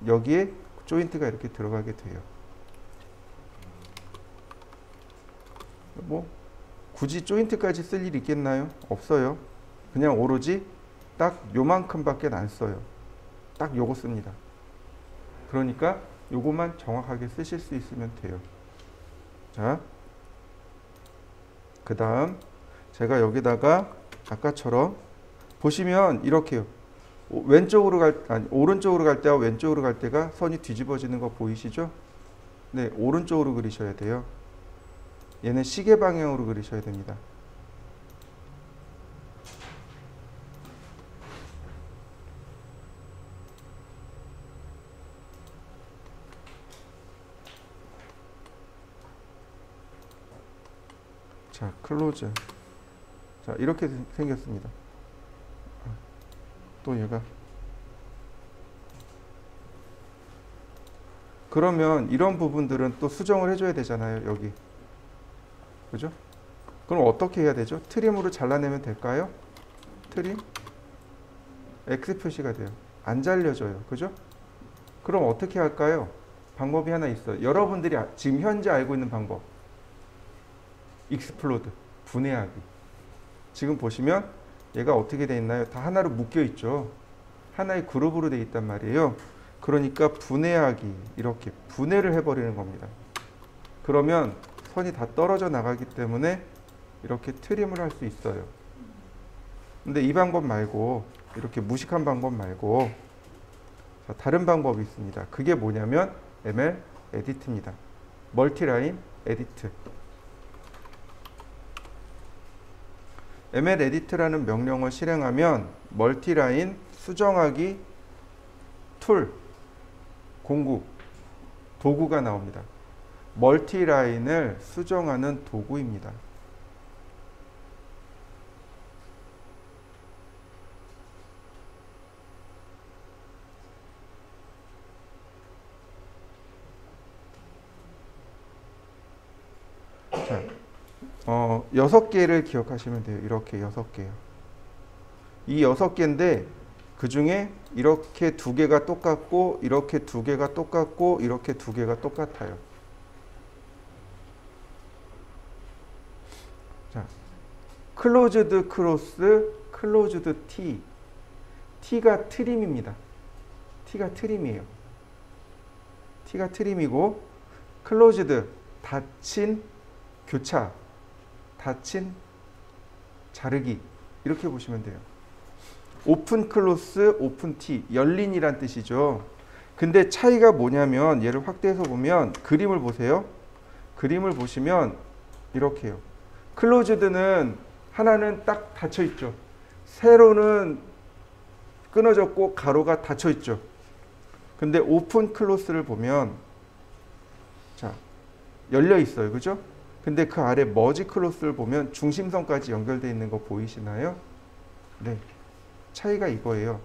여기에 조인트가 이렇게 들어가게 돼요. 뭐 굳이 조인트까지 쓸 일이 있겠나요? 없어요. 그냥 오로지 딱 요만큼밖에 안 써요. 딱 요거 씁니다. 그러니까 요것만 정확하게 쓰실 수 있으면 돼요. 자, 그 다음 제가 여기다가 아까처럼 보시면 이렇게요. 오른쪽으로 갈 때와 왼쪽으로 갈 때가 선이 뒤집어지는 거 보이시죠? 네, 오른쪽으로 그리셔야 돼요. 얘는 시계 방향으로 그리셔야 됩니다. 자, 클로즈. 자, 이렇게 생겼습니다. 또 얘가. 그러면 이런 부분들은 또 수정을 해줘야 되잖아요. 여기. 그죠? 그럼 어떻게 해야 되죠? 트림으로 잘라내면 될까요? 트림? X 표시가 돼요. 안 잘려져요. 그죠? 그럼 어떻게 할까요? 방법이 하나 있어요. 여러분들이 지금 현재 알고 있는 방법. 익스플로드. 분해하기. 지금 보시면 얘가 어떻게 돼 있나요? 다 하나로 묶여 있죠. 하나의 그룹으로 돼 있단 말이에요. 그러니까 분해하기. 이렇게 분해를 해버리는 겁니다. 그러면 선이 다 떨어져 나가기 때문에 이렇게 트림을 할 수 있어요. 근데 이 방법 말고 이렇게 무식한 방법 말고 자, 다른 방법이 있습니다. 그게 뭐냐면 ML 에디트입니다. 멀티라인 에디트. ML 에디트라는 명령을 실행하면 멀티라인 수정하기 툴, 공구, 도구가 나옵니다. 멀티라인을 수정하는 도구입니다. 자, 6개를 기억하시면 돼요. 이렇게 6개요. 이 6개인데 그 중에 이렇게 2개가 똑같고 이렇게 2개가 똑같고 이렇게 2개가 똑같아요. 자, 클로즈드 크로스, 클로즈드 T. T가 트림입니다. T가 트림이에요. T가 트림이고 클로즈드 닫힌 교차, 닫힌 자르기 이렇게 보시면 돼요. 오픈 클로스, 오픈 T, 열린이란 뜻이죠. 근데 차이가 뭐냐면 얘를 확대해서 보면 그림을 보세요. 그림을 보시면 이렇게 해요. 클로즈드는 하나는 딱 닫혀 있죠. 세로는 끊어졌고 가로가 닫혀 있죠. 근데 오픈 클로스를 보면 자, 열려 있어요. 그죠? 근데 그 아래 머지 클로스를 보면 중심선까지 연결되어 있는 거 보이시나요? 네. 차이가 이거예요.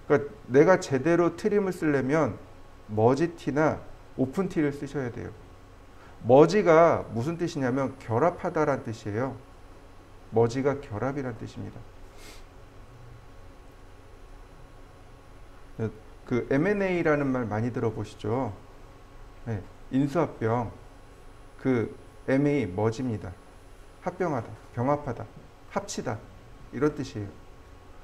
그러니까 내가 제대로 트림을 쓰려면 머지 T나 오픈 T를 쓰셔야 돼요. 머지가 무슨 뜻이냐면 결합하다란 뜻이에요. 머지가 결합이란 뜻입니다. 그 M&A라는 말 많이 들어보시죠? 네. 인수합병. 그 MA 머지입니다. 합병하다, 병합하다, 합치다 이런 뜻이에요.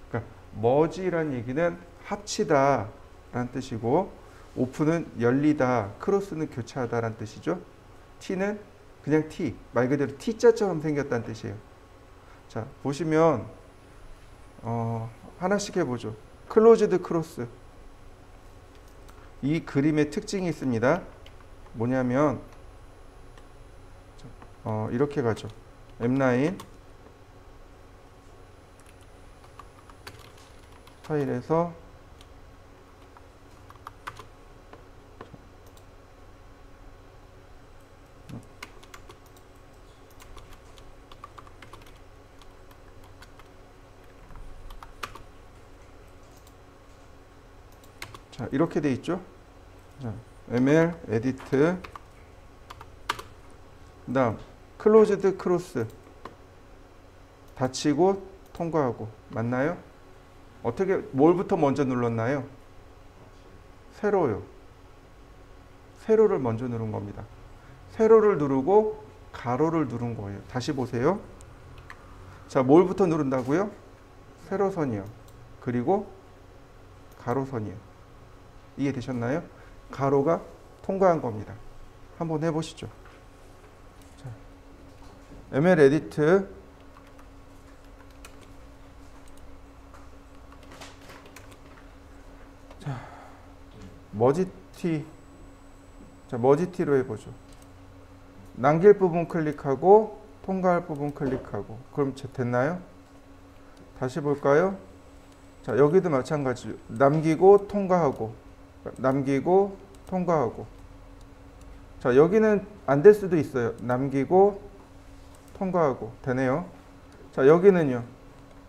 그러니까 머지란 얘기는 합치다 라는 뜻이고 오픈은 열리다, 크로스는 교차하다라는 뜻이죠. T는 그냥 T, 말 그대로 T자처럼 생겼다는 뜻이에요. 자, 보시면 하나씩 해보죠. 클로즈드 크로스. 이 그림의 특징이 있습니다. 뭐냐면 이렇게 가죠. M9 파일에서 자, 이렇게 돼 있죠. 자, ML 에디트 그다음 클로즈드 크로스 닫히고 통과하고 맞나요? 어떻게 뭘부터 먼저 눌렀나요? 세로요. 세로를 먼저 누른 겁니다. 세로를 누르고 가로를 누른 거예요. 다시 보세요. 자, 뭘부터 누른다고요? 세로선이요. 그리고 가로선이요. 이해되셨나요? 가로가 통과한 겁니다. 한번 해보시죠. 자, ML 에디트 자, 머지티 자, 머지티로 해보죠. 남길 부분 클릭하고 통과할 부분 클릭하고 그럼 됐나요? 다시 볼까요? 자, 여기도 마찬가지죠. 남기고 통과하고 남기고 통과하고 자, 여기는 안 될 수도 있어요. 남기고 통과하고 되네요. 자, 여기는요.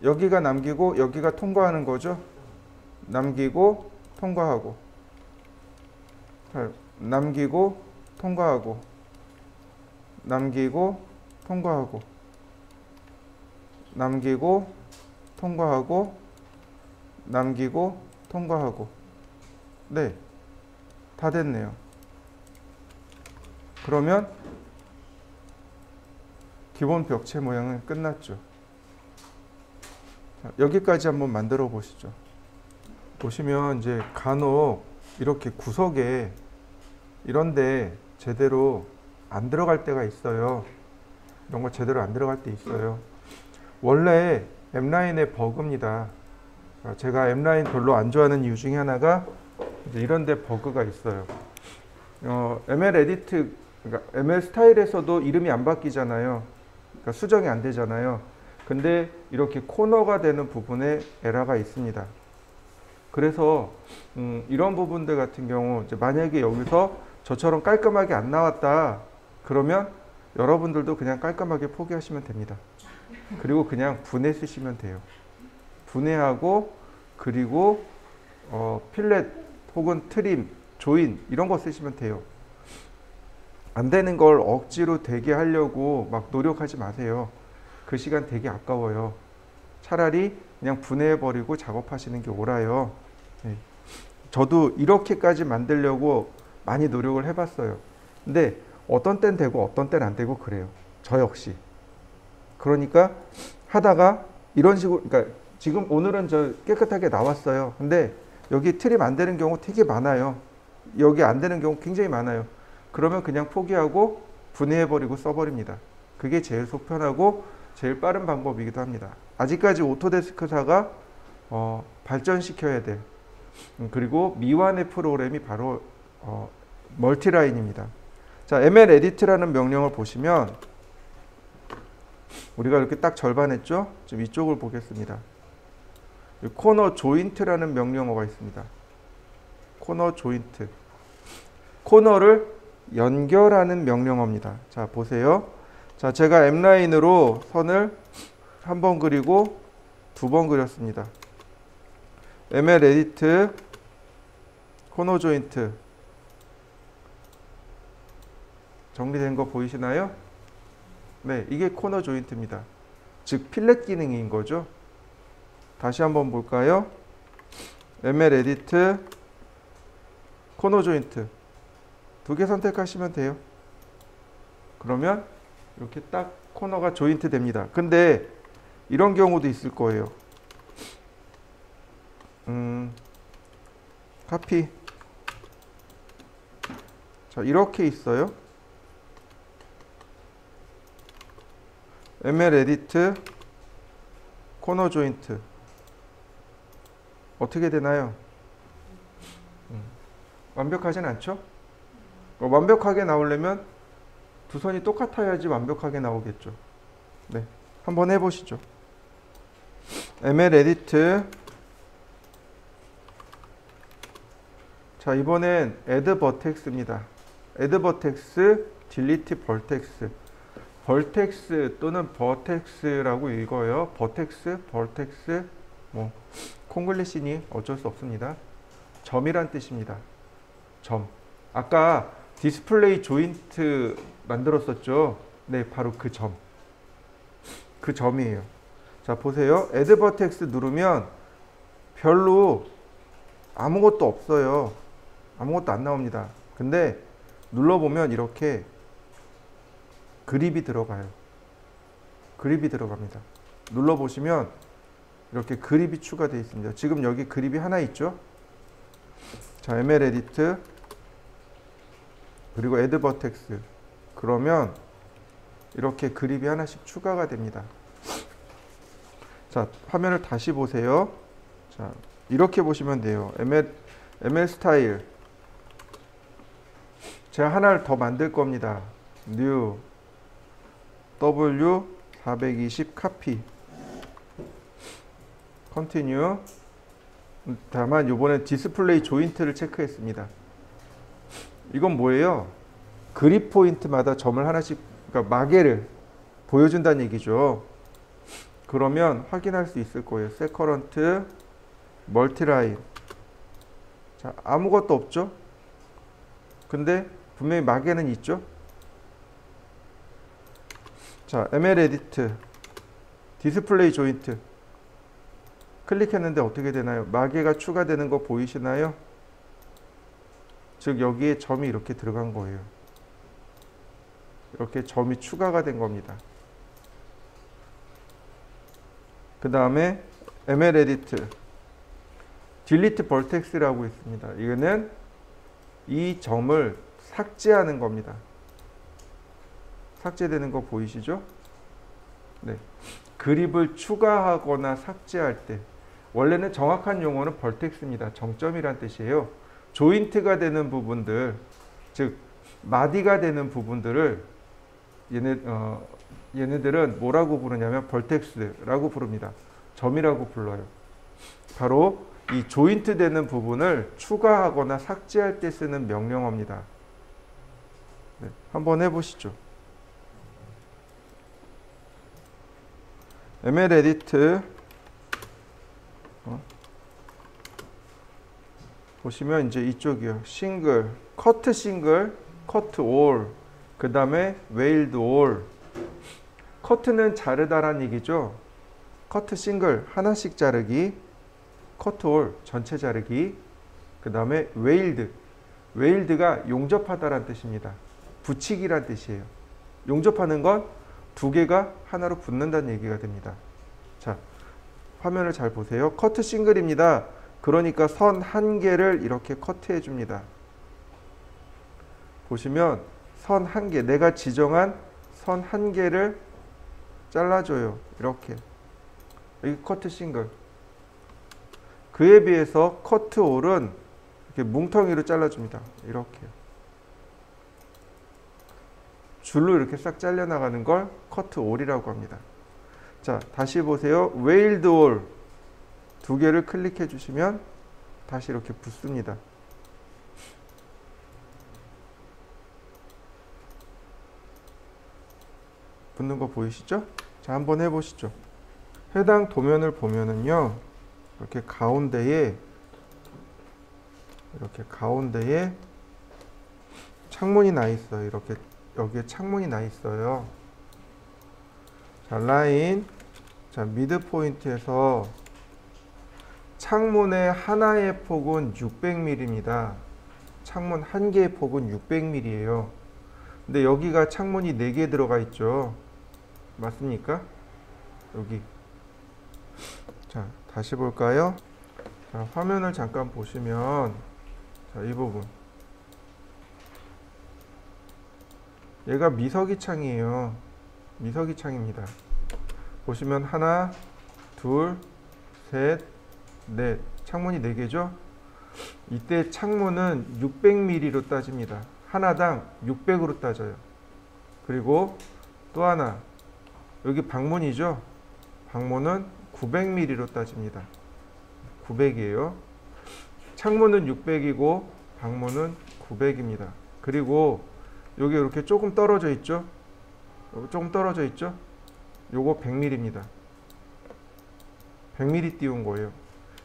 여기가 남기고 여기가 통과하는 거죠. 남기고 통과하고. 자, 남기고 통과하고. 남기고 통과하고. 남기고 통과하고. 남기고 통과하고. 네. 다 됐네요. 그러면 기본 벽체 모양은 끝났죠. 자, 여기까지 한번 만들어 보시죠. 보시면 이제 간혹 이렇게 구석에 이런데 제대로 안 들어갈 때가 있어요. 이런 거 제대로 안 들어갈 때 있어요. 원래 엠라인의 버그입니다. 제가 엠라인 별로 안 좋아하는 이유 중에 하나가 이제 이런 데 버그가 있어요. ML 에디트, 그러니까 ML 스타일에서도 이름이 안 바뀌잖아요. 그러니까 수정이 안 되잖아요. 근데 이렇게 코너가 되는 부분에 에러가 있습니다. 그래서 이런 부분들 같은 경우 이제 만약에 여기서 저처럼 깔끔하게 안 나왔다 그러면 여러분들도 그냥 깔끔하게 포기하시면 됩니다. 그리고 그냥 분해 쓰시면 돼요. 분해하고 그리고 필렛 혹은 트림, 조인 이런 거 쓰시면 돼요. 안 되는 걸 억지로 되게 하려고 막 노력하지 마세요. 그 시간 되게 아까워요. 차라리 그냥 분해해버리고 작업하시는 게 옳아요. 네. 저도 이렇게까지 만들려고 많이 노력을 해봤어요. 근데 어떤 땐 되고 어떤 땐 안 되고 그래요. 저 역시. 그러니까 하다가 이런 식으로, 그러니까 지금 오늘은 저 깨끗하게 나왔어요. 근데 여기 트림 안 되는 경우 되게 많아요. 여기 안 되는 경우 굉장히 많아요. 그러면 그냥 포기하고 분해해버리고 써버립니다. 그게 제일 속 편하고 제일 빠른 방법이기도 합니다. 아직까지 오토데스크사가 발전시켜야 될 그리고 미완의 프로그램이 바로 멀티라인입니다. 자, ML 에디트라는 명령을 보시면 우리가 이렇게 딱 절반 했죠? 좀 이쪽을 보겠습니다. 코너 조인트라는 명령어가 있습니다. 코너 조인트. 코너를 연결하는 명령어입니다. 자, 보세요. 자, 제가 M라인으로 선을 한 번 그리고 두 번 그렸습니다. ML 에디트 코너 조인트 정리된 거 보이시나요? 네, 이게 코너 조인트입니다. 즉 필렛 기능인 거죠. 다시 한번 볼까요? ML 에디트 코너 조인트 두 개 선택하시면 돼요. 그러면 이렇게 딱 코너가 조인트 됩니다. 근데 이런 경우도 있을 거예요. 카피. 자, 이렇게 있어요. ML 에디트 코너 조인트 어떻게 되나요? 완벽하진 않죠? 완벽하게 나오려면 두 선이 똑같아야지 완벽하게 나오겠죠. 네, 한번 해보시죠. ML 에디트. 자, 이번엔 add vertex입니다. add vertex, delete vertex. vertex 또는 vertex라고 읽어요. vertex, vertex, 뭐 콩글리시니 어쩔 수 없습니다. 점이란 뜻입니다. 점. 아까 디스플레이 조인트 만들었었죠. 네, 바로 그 점. 그 점이에요. 자, 보세요. add vertex 누르면 별로 아무것도 없어요. 아무것도 안 나옵니다. 근데 눌러보면 이렇게 그립이 들어가요. 그립이 들어갑니다. 눌러보시면 이렇게 그립이 추가되어 있습니다. 지금 여기 그립이 하나 있죠. 자, ML 에디트 그리고 add vertex 그러면 이렇게 그립이 하나씩 추가가 됩니다. 자, 화면을 다시 보세요. 자, 이렇게 보시면 돼요. ML 스타일 제가 하나를 더 만들 겁니다. new w 420 copy continue. 다만 이번엔 디스플레이 조인트를 체크했습니다. 이건 뭐예요? 그립 포인트마다 점을 하나씩, 그러니까 마개를 보여준다는 얘기죠. 그러면 확인할 수 있을 거예요. 세커런트 멀티라인. 자, 아무것도 없죠? 근데 분명히 마개는 있죠? 자, ML 에디트 디스플레이 조인트 클릭했는데 어떻게 되나요? 마개가 추가되는 거 보이시나요? 즉 여기에 점이 이렇게 들어간 거예요. 이렇게 점이 추가가 된 겁니다. 그 다음에 ML 에디트 딜리트 벌텍스라고 있습니다. 이거는 이 점을 삭제하는 겁니다. 삭제되는 거 보이시죠? 네. 그립을 추가하거나 삭제할 때 원래는 정확한 용어는 벌텍스입니다. 정점이란 뜻이에요. 조인트가 되는 부분들, 즉 마디가 되는 부분들을 얘네들은 뭐라고 부르냐면 벌텍스라고 부릅니다. 점이라고 불러요. 바로 이 조인트 되는 부분을 추가하거나 삭제할 때 쓰는 명령어입니다. 네, 한번 해보시죠. ML 에디트 보시면 이제 이쪽이요. 싱글, 커트 싱글, 커트 올, 그 다음에 웨일드 올. 커트는 자르다란 얘기죠. 커트 싱글 하나씩 자르기, 커트 올 전체 자르기, 그 다음에 웨일드. 웨일드가 용접하다란 뜻입니다. 붙이기란 뜻이에요. 용접하는 건 두 개가 하나로 붙는다는 얘기가 됩니다. 자, 화면을 잘 보세요. 커트 싱글입니다. 그러니까 선 한 개를 이렇게 커트해 줍니다. 보시면 선 한 개, 내가 지정한 선 한 개를 잘라줘요. 이렇게. 여기 커트 싱글. 그에 비해서 커트 올은 이렇게 뭉텅이로 잘라줍니다. 이렇게. 줄로 이렇게 싹 잘려나가는 걸 커트 올이라고 합니다. 자, 다시 보세요. 웨일드 올 두 개를 클릭해 주시면 다시 이렇게 붙습니다. 붙는 거 보이시죠? 자, 한번 해보시죠. 해당 도면을 보면은요, 이렇게 가운데에 창문이 나 있어요. 이렇게 여기에 창문이 나 있어요. 자, 라인, 자, 미드 포인트에서 창문의 하나의 폭은 600mm입니다. 창문 한 개의 폭은 600mm예요. 근데 여기가 창문이 4개 들어가 있죠. 맞습니까? 여기. 자, 다시 볼까요? 자, 화면을 잠깐 보시면, 자, 이 부분. 얘가 미서기 창이에요. 미서기 창입니다. 보시면 하나, 둘, 셋, 넷. 창문이 4개죠? 이때 창문은 600mm로 따집니다. 하나당 600으로 따져요. 그리고 또 하나. 여기 방문이죠? 방문은 900mm로 따집니다. 900이에요. 창문은 600이고 방문은 900입니다. 그리고 여기 이렇게 조금 떨어져 있죠? 조금 떨어져 있죠? 요거 100mm입니다. 100mm 띄운 거예요.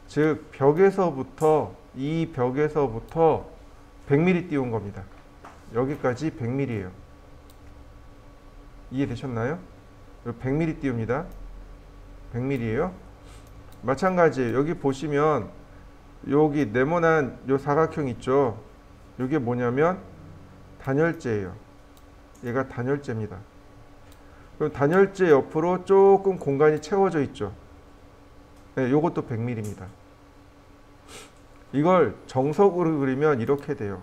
즉 벽에서부터 이 벽에서부터 100mm 띄운 겁니다. 여기까지 100mm예요. 이해되셨나요? 100mm 띄웁니다. 100mm예요. 마찬가지예요. 여기 보시면 여기 네모난 요 사각형 있죠? 이게 뭐냐면 단열재예요. 얘가 단열재입니다. 그럼 단열재 옆으로 조금 공간이 채워져 있죠. 네, 요것도 100mm입니다. 이걸 정석으로 그리면 이렇게 돼요.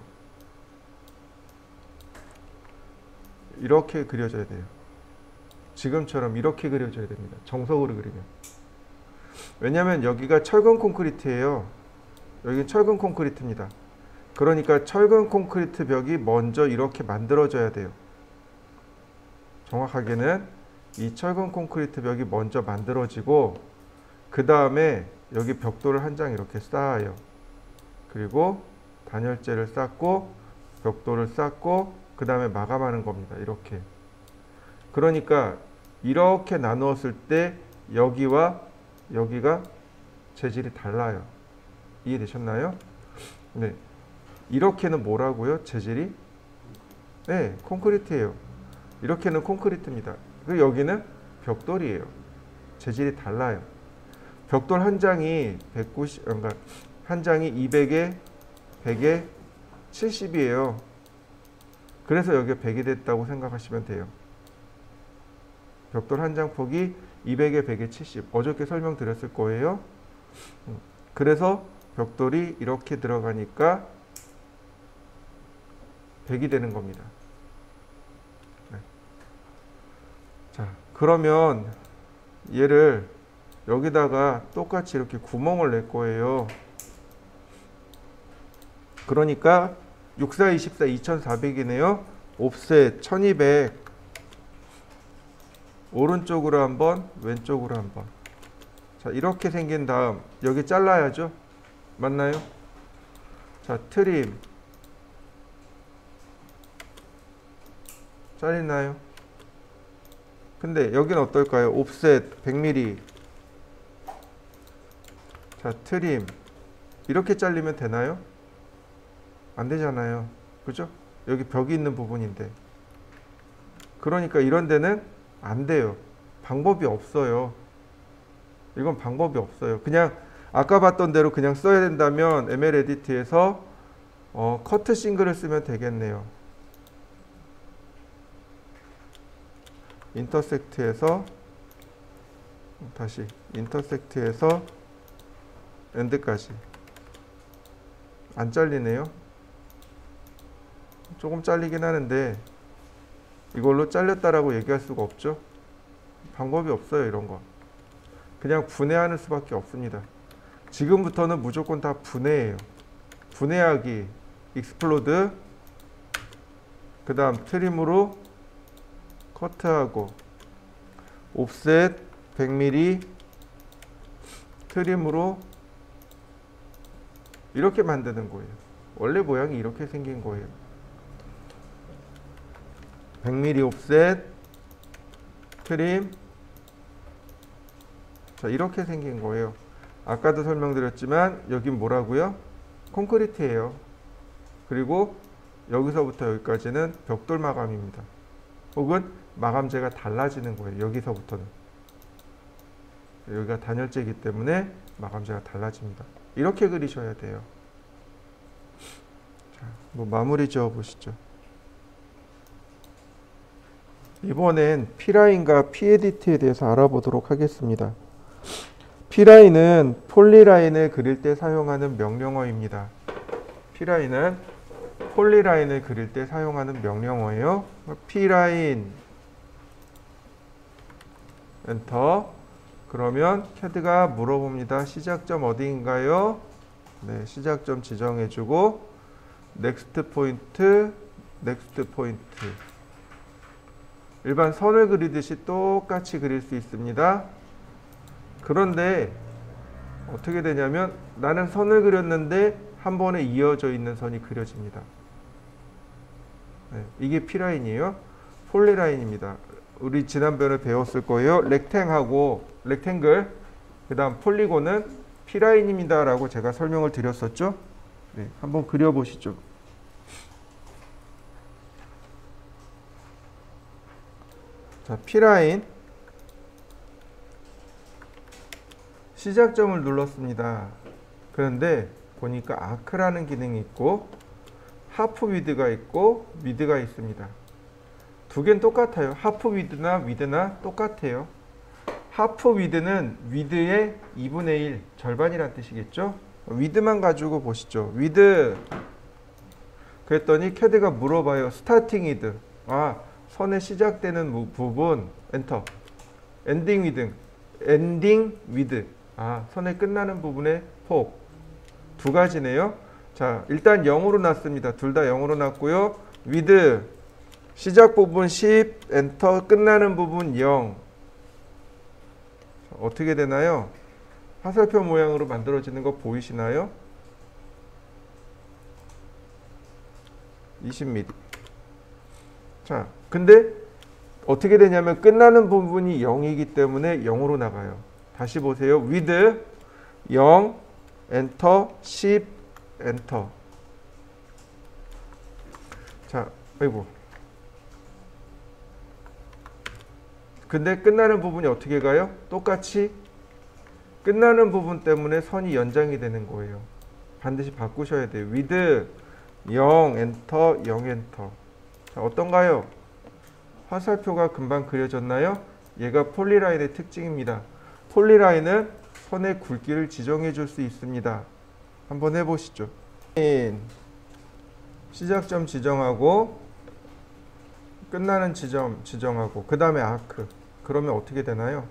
이렇게 그려져야 돼요. 지금처럼 이렇게 그려져야 됩니다. 정석으로 그리면. 왜냐하면 여기가 철근 콘크리트예요. 여기는 철근 콘크리트입니다. 그러니까 철근 콘크리트 벽이 먼저 이렇게 만들어져야 돼요. 정확하게는 이 철근 콘크리트 벽이 먼저 만들어지고 그 다음에 여기 벽돌을 한 장 이렇게 쌓아요. 그리고 단열재를 쌓고 벽돌을 쌓고 그 다음에 마감하는 겁니다. 이렇게. 그러니까 이렇게 나누었을 때 여기와 여기가 재질이 달라요. 이해되셨나요? 네. 이렇게는 뭐라고요? 재질이? 네, 콘크리트예요. 이렇게는 콘크리트입니다. 그리고 여기는 벽돌이에요. 재질이 달라요. 벽돌 한 장이 190, 그러니까 한 장이 200에 100에 70이에요. 그래서 여기가 100이 됐다고 생각하시면 돼요. 벽돌 한 장 폭이 200에 100에 70. 어저께 설명드렸을 거예요. 그래서 벽돌이 이렇게 들어가니까 100이 되는 겁니다. 네. 자, 그러면 얘를 여기다가 똑같이 이렇게 구멍을 낼 거예요. 그러니까 6, 4, 24, 2400이네요. 옵셋 1200. 오른쪽으로 한번, 왼쪽으로 한번. 자, 이렇게 생긴 다음 여기 잘라야죠. 맞나요? 자, 트림. 잘리나요? 근데 여기는 어떨까요? 옵셋 100mm. 자, 트림. 이렇게 잘리면 되나요? 안 되잖아요. 그죠? 여기 벽이 있는 부분인데. 그러니까 이런 데는 안 돼요. 방법이 없어요. 이건 방법이 없어요. 그냥 아까 봤던 대로 그냥 써야 된다면 ML 에디트에서 커트 싱글을 쓰면 되겠네요. 인터섹트에서 다시 인터섹트에서 엔드까지. 안 잘리네요. 조금 잘리긴 하는데 이걸로 잘렸다라고 얘기할 수가 없죠. 방법이 없어요. 이런 거 그냥 분해하는 수밖에 없습니다. 지금부터는 무조건 다 분해예요. 분해하기, 익스플로드, 그 다음 트림으로 커트하고, 옵셋 100mm 트림으로 이렇게 만드는 거예요. 원래 모양이 이렇게 생긴 거예요. 100mm 옵셋 트림. 자, 이렇게 생긴 거예요. 아까도 설명드렸지만 여긴 뭐라고요? 콘크리트예요. 그리고 여기서부터 여기까지는 벽돌 마감입니다. 혹은 마감재가 달라지는 거예요. 여기서부터는. 여기가 단열재이기 때문에 마감재가 달라집니다. 이렇게 그리셔야 돼요. 자, 뭐 마무리 지어 보시죠. 이번엔 P라인과 P에디트에 대해서 알아보도록 하겠습니다. P라인은 폴리라인을 그릴 때 사용하는 명령어입니다. P라인은 폴리라인을 그릴 때 사용하는 명령어예요. P라인 엔터. 그러면 CAD가 물어봅니다. 시작점 어디인가요? 네, 시작점 지정해주고 넥스트 포인트, 넥스트 포인트. 일반 선을 그리듯이 똑같이 그릴 수 있습니다. 그런데 어떻게 되냐면 나는 선을 그렸는데 한 번에 이어져 있는 선이 그려집니다. 네, 이게 P라인이에요. 폴리라인입니다. 우리 지난번에 배웠을 거예요. 렉탱글, 그 다음 폴리곤은 P라인입니다 라고 제가 설명을 드렸었죠. 네, 한번 그려보시죠. 자, P라인 시작점을 눌렀습니다. 그런데 보니까 아크라는 기능이 있고 하프 위드가 있고 위드가 있습니다. 두 개는 똑같아요. 하프 위드나 위드나 똑같아요. 하프 위드는 위드의 2분의 1, 절반이란 뜻이겠죠? 위드만 가지고 보시죠. 위드. 그랬더니 CAD가 물어봐요. 스타팅 위드. 아, 선의 시작되는 부분. 엔터. 엔딩 위드. 엔딩 위드. 아, 선의 끝나는 부분의 폭. 두 가지네요. 자, 일단 0으로 놨습니다. 둘 다 0으로 놨고요. 위드. 시작 부분 10, 엔터, 끝나는 부분 0. 어떻게 되나요? 화살표 모양으로 만들어지는 거 보이시나요? 20mm. 자, 근데 어떻게 되냐면 끝나는 부분이 0이기 때문에 0으로 나가요. 다시 보세요. with 0 엔터 10 엔터. 자, 아이고. 근데 끝나는 부분이 어떻게 가요? 똑같이 끝나는 부분 때문에 선이 연장이 되는 거예요. 반드시 바꾸셔야 돼요. with 0 엔터 0 엔터. 자, 어떤가요? 화살표가 금방 그려졌나요? 얘가 폴리라인의 특징입니다. 폴리라인은 선의 굵기를 지정해 줄 수 있습니다. 한번 해보시죠. 시작점 지정하고 끝나는 지점 지정하고 그 다음에 아크. 그러면 어떻게 되나요?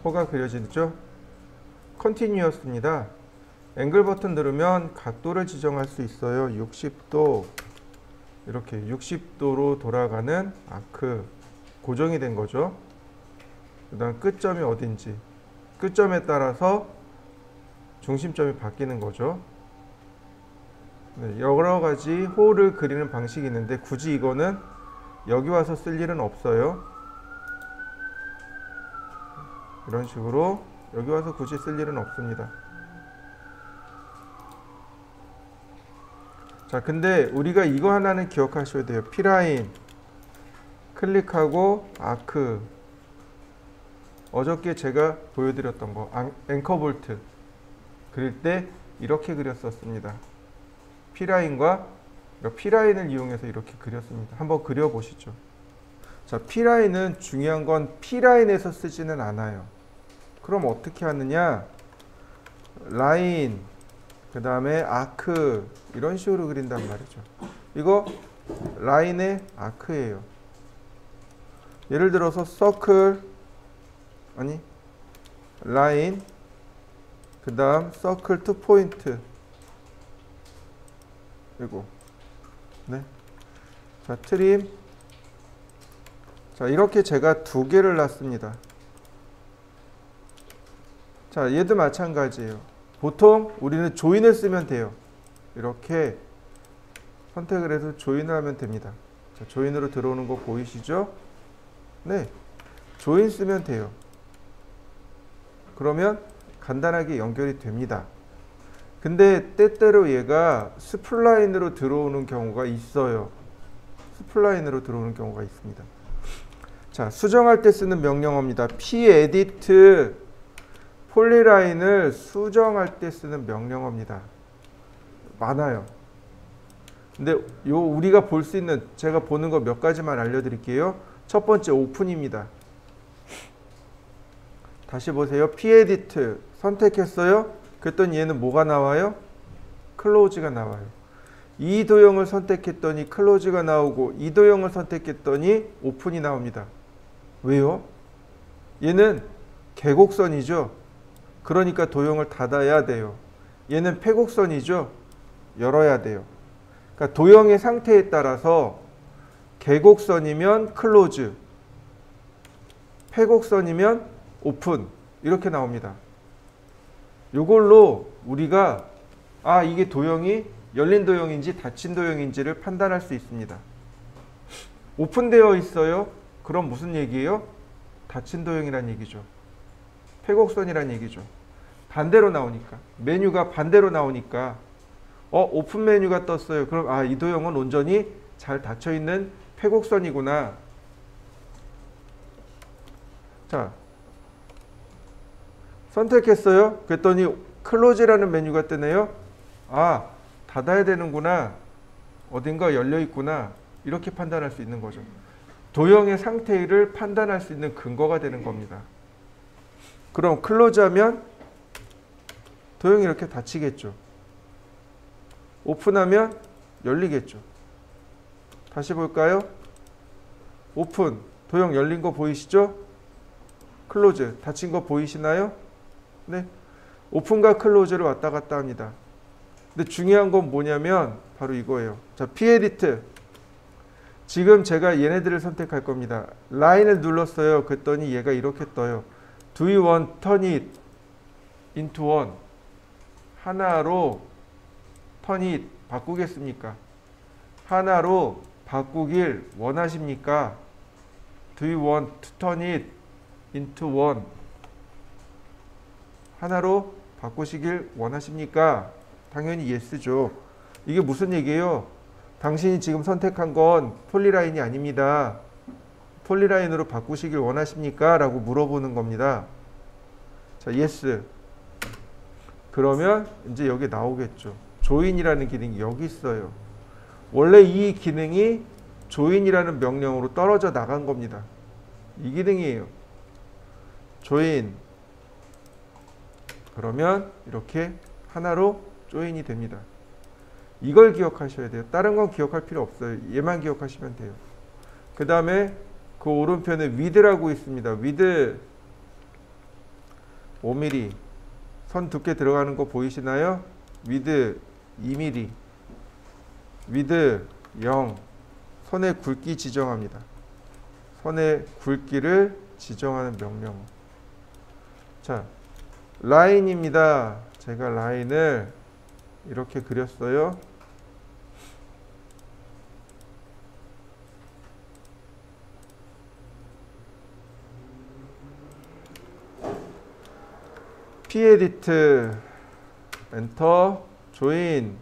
호가 그려지죠? 컨티뉴어스입니다. 앵글 버튼 누르면 각도를 지정할 수 있어요. 60도 이렇게 60도로 돌아가는 아크 고정이 된 거죠. 그 다음 끝점이 어딘지 끝점에 따라서 중심점이 바뀌는 거죠. 네, 여러 가지 호를 그리는 방식이 있는데 굳이 이거는 여기 와서 쓸 일은 없어요. 이런 식으로 여기 와서 굳이 쓸 일은 없습니다. 자, 근데 우리가 이거 하나는 기억하셔야 돼요. P라인 클릭하고 아크. 어저께 제가 보여드렸던 거 앵커 볼트 그릴 때 이렇게 그렸었습니다. P라인과 P라인을 이용해서 이렇게 그렸습니다. 한번 그려보시죠. 자, P라인은 중요한 건 P라인에서 쓰지는 않아요. 그럼 어떻게 하느냐? 라인, 그 다음에 아크 이런 식으로 그린단 말이죠. 이거 라인의 아크예요. 예를 들어서 서클, 아니 라인, 그 다음 서클 투 포인트 그리고 네. 자, 트림. 자, 이렇게 제가 두 개를 놨습니다. 자, 얘도 마찬가지예요. 보통 우리는 조인을 쓰면 돼요. 이렇게 선택을 해서 조인을 하면 됩니다. 자, 조인으로 들어오는 거 보이시죠? 네. 조인 쓰면 돼요. 그러면 간단하게 연결이 됩니다. 근데 때때로 얘가 스플라인으로 들어오는 경우가 있어요. 스플라인으로 들어오는 경우가 있습니다. 자, 수정할 때 쓰는 명령어입니다. pedit 폴리라인을 수정할 때 쓰는 명령어입니다. 많아요. 근데 요 우리가 볼 수 있는 제가 보는 거 몇 가지만 알려드릴게요. 첫 번째 오픈입니다. 다시 보세요. pedit 선택했어요. 그랬더니 얘는 뭐가 나와요? 클로즈가 나와요. 이 도형을 선택했더니 클로즈가 나오고 이 도형을 선택했더니 오픈이 나옵니다. 왜요? 얘는 계곡선이죠. 그러니까 도형을 닫아야 돼요. 얘는 폐곡선이죠. 열어야 돼요. 그러니까 도형의 상태에 따라서 계곡선이면 클로즈, 폐곡선이면 오픈 이렇게 나옵니다. 이걸로 우리가 이게 도형이 열린 도형인지 닫힌 도형인지를 판단할 수 있습니다. 오픈되어 있어요. 그럼 무슨 얘기예요? 닫힌 도형이란 얘기죠. 폐곡선이란 얘기죠. 반대로 나오니까 메뉴가 반대로 나오니까 오픈 메뉴가 떴어요. 그럼 이 도형은 온전히 잘 닫혀있는 폐곡선이구나. 자, 선택했어요. 그랬더니 클로즈라는 메뉴가 뜨네요. 닫아야 되는구나. 어딘가 열려있구나. 이렇게 판단할 수 있는 거죠. 도형의 상태를 판단할 수 있는 근거가 되는 겁니다. 그럼 클로즈하면 도형이 이렇게 닫히겠죠. 오픈하면 열리겠죠. 다시 볼까요? 오픈, 도형 열린 거 보이시죠? 클로즈, 닫힌 거 보이시나요? 네, 오픈과 클로즈를 왔다 갔다 합니다. 근데 중요한 건 뭐냐면 바로 이거예요. 자, pedit. 지금 제가 얘네들을 선택할 겁니다. 라인을 눌렀어요. 그랬더니 얘가 이렇게 떠요. Do you want turn it into one? 하나로 turn it 바꾸겠습니까? 하나로 바꾸길 원하십니까? Do you want to turn it into one? 하나로 바꾸시길 원하십니까? 당연히 yes죠. 이게 무슨 얘기예요? 당신이 지금 선택한 건 폴리라인이 아닙니다. 폴리라인으로 바꾸시길 원하십니까? 라고 물어보는 겁니다. 자, yes. 그러면 이제 여기 나오겠죠. join이라는 기능이 여기 있어요. 원래 이 기능이 join이라는 명령으로 떨어져 나간 겁니다. 이 기능이에요. join. 그러면 이렇게 하나로 join이 됩니다. 이걸 기억하셔야 돼요. 다른 건 기억할 필요 없어요. 얘만 기억하시면 돼요. 그 다음에 그 오른편에 with라고 있습니다. with 5mm 선 두께 들어가는 거 보이시나요? with 2mm with 0 선의 굵기 지정합니다. 선의 굵기를 지정하는 명령. 자, 라인입니다. 제가 라인을 이렇게 그렸어요. pEdit 엔터 조인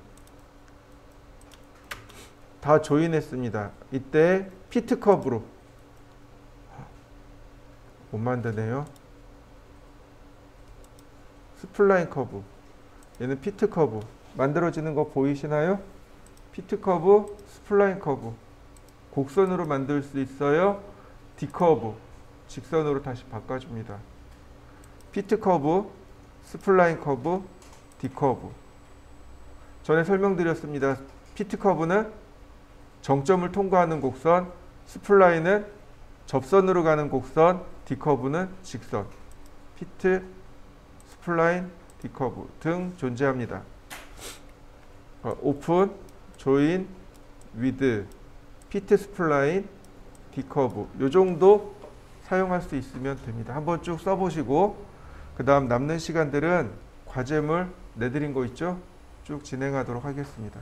다 조인했습니다. 이때 피트 커브로 못 만드네요. 스플라인 커브 얘는 피트 커브 만들어지는 거 보이시나요? 피트 커브, 스플라인 커브 곡선으로 만들 수 있어요. D커브 직선으로 다시 바꿔줍니다. 피트 커브, 스플라인 커브, D커브. 전에 설명드렸습니다. 피트 커브는 정점을 통과하는 곡선, 스플라인은 접선으로 가는 곡선, D커브는 직선. 피트, 스플라인, D커브 등 존재합니다. 오픈, 조인, 위드, 피트, 스플라인, D커브 요 정도 사용할 수 있으면 됩니다. 한번 쭉 써보시고 그 다음 남는 시간들은 과제물 내드린 거 있죠? 쭉 진행하도록 하겠습니다.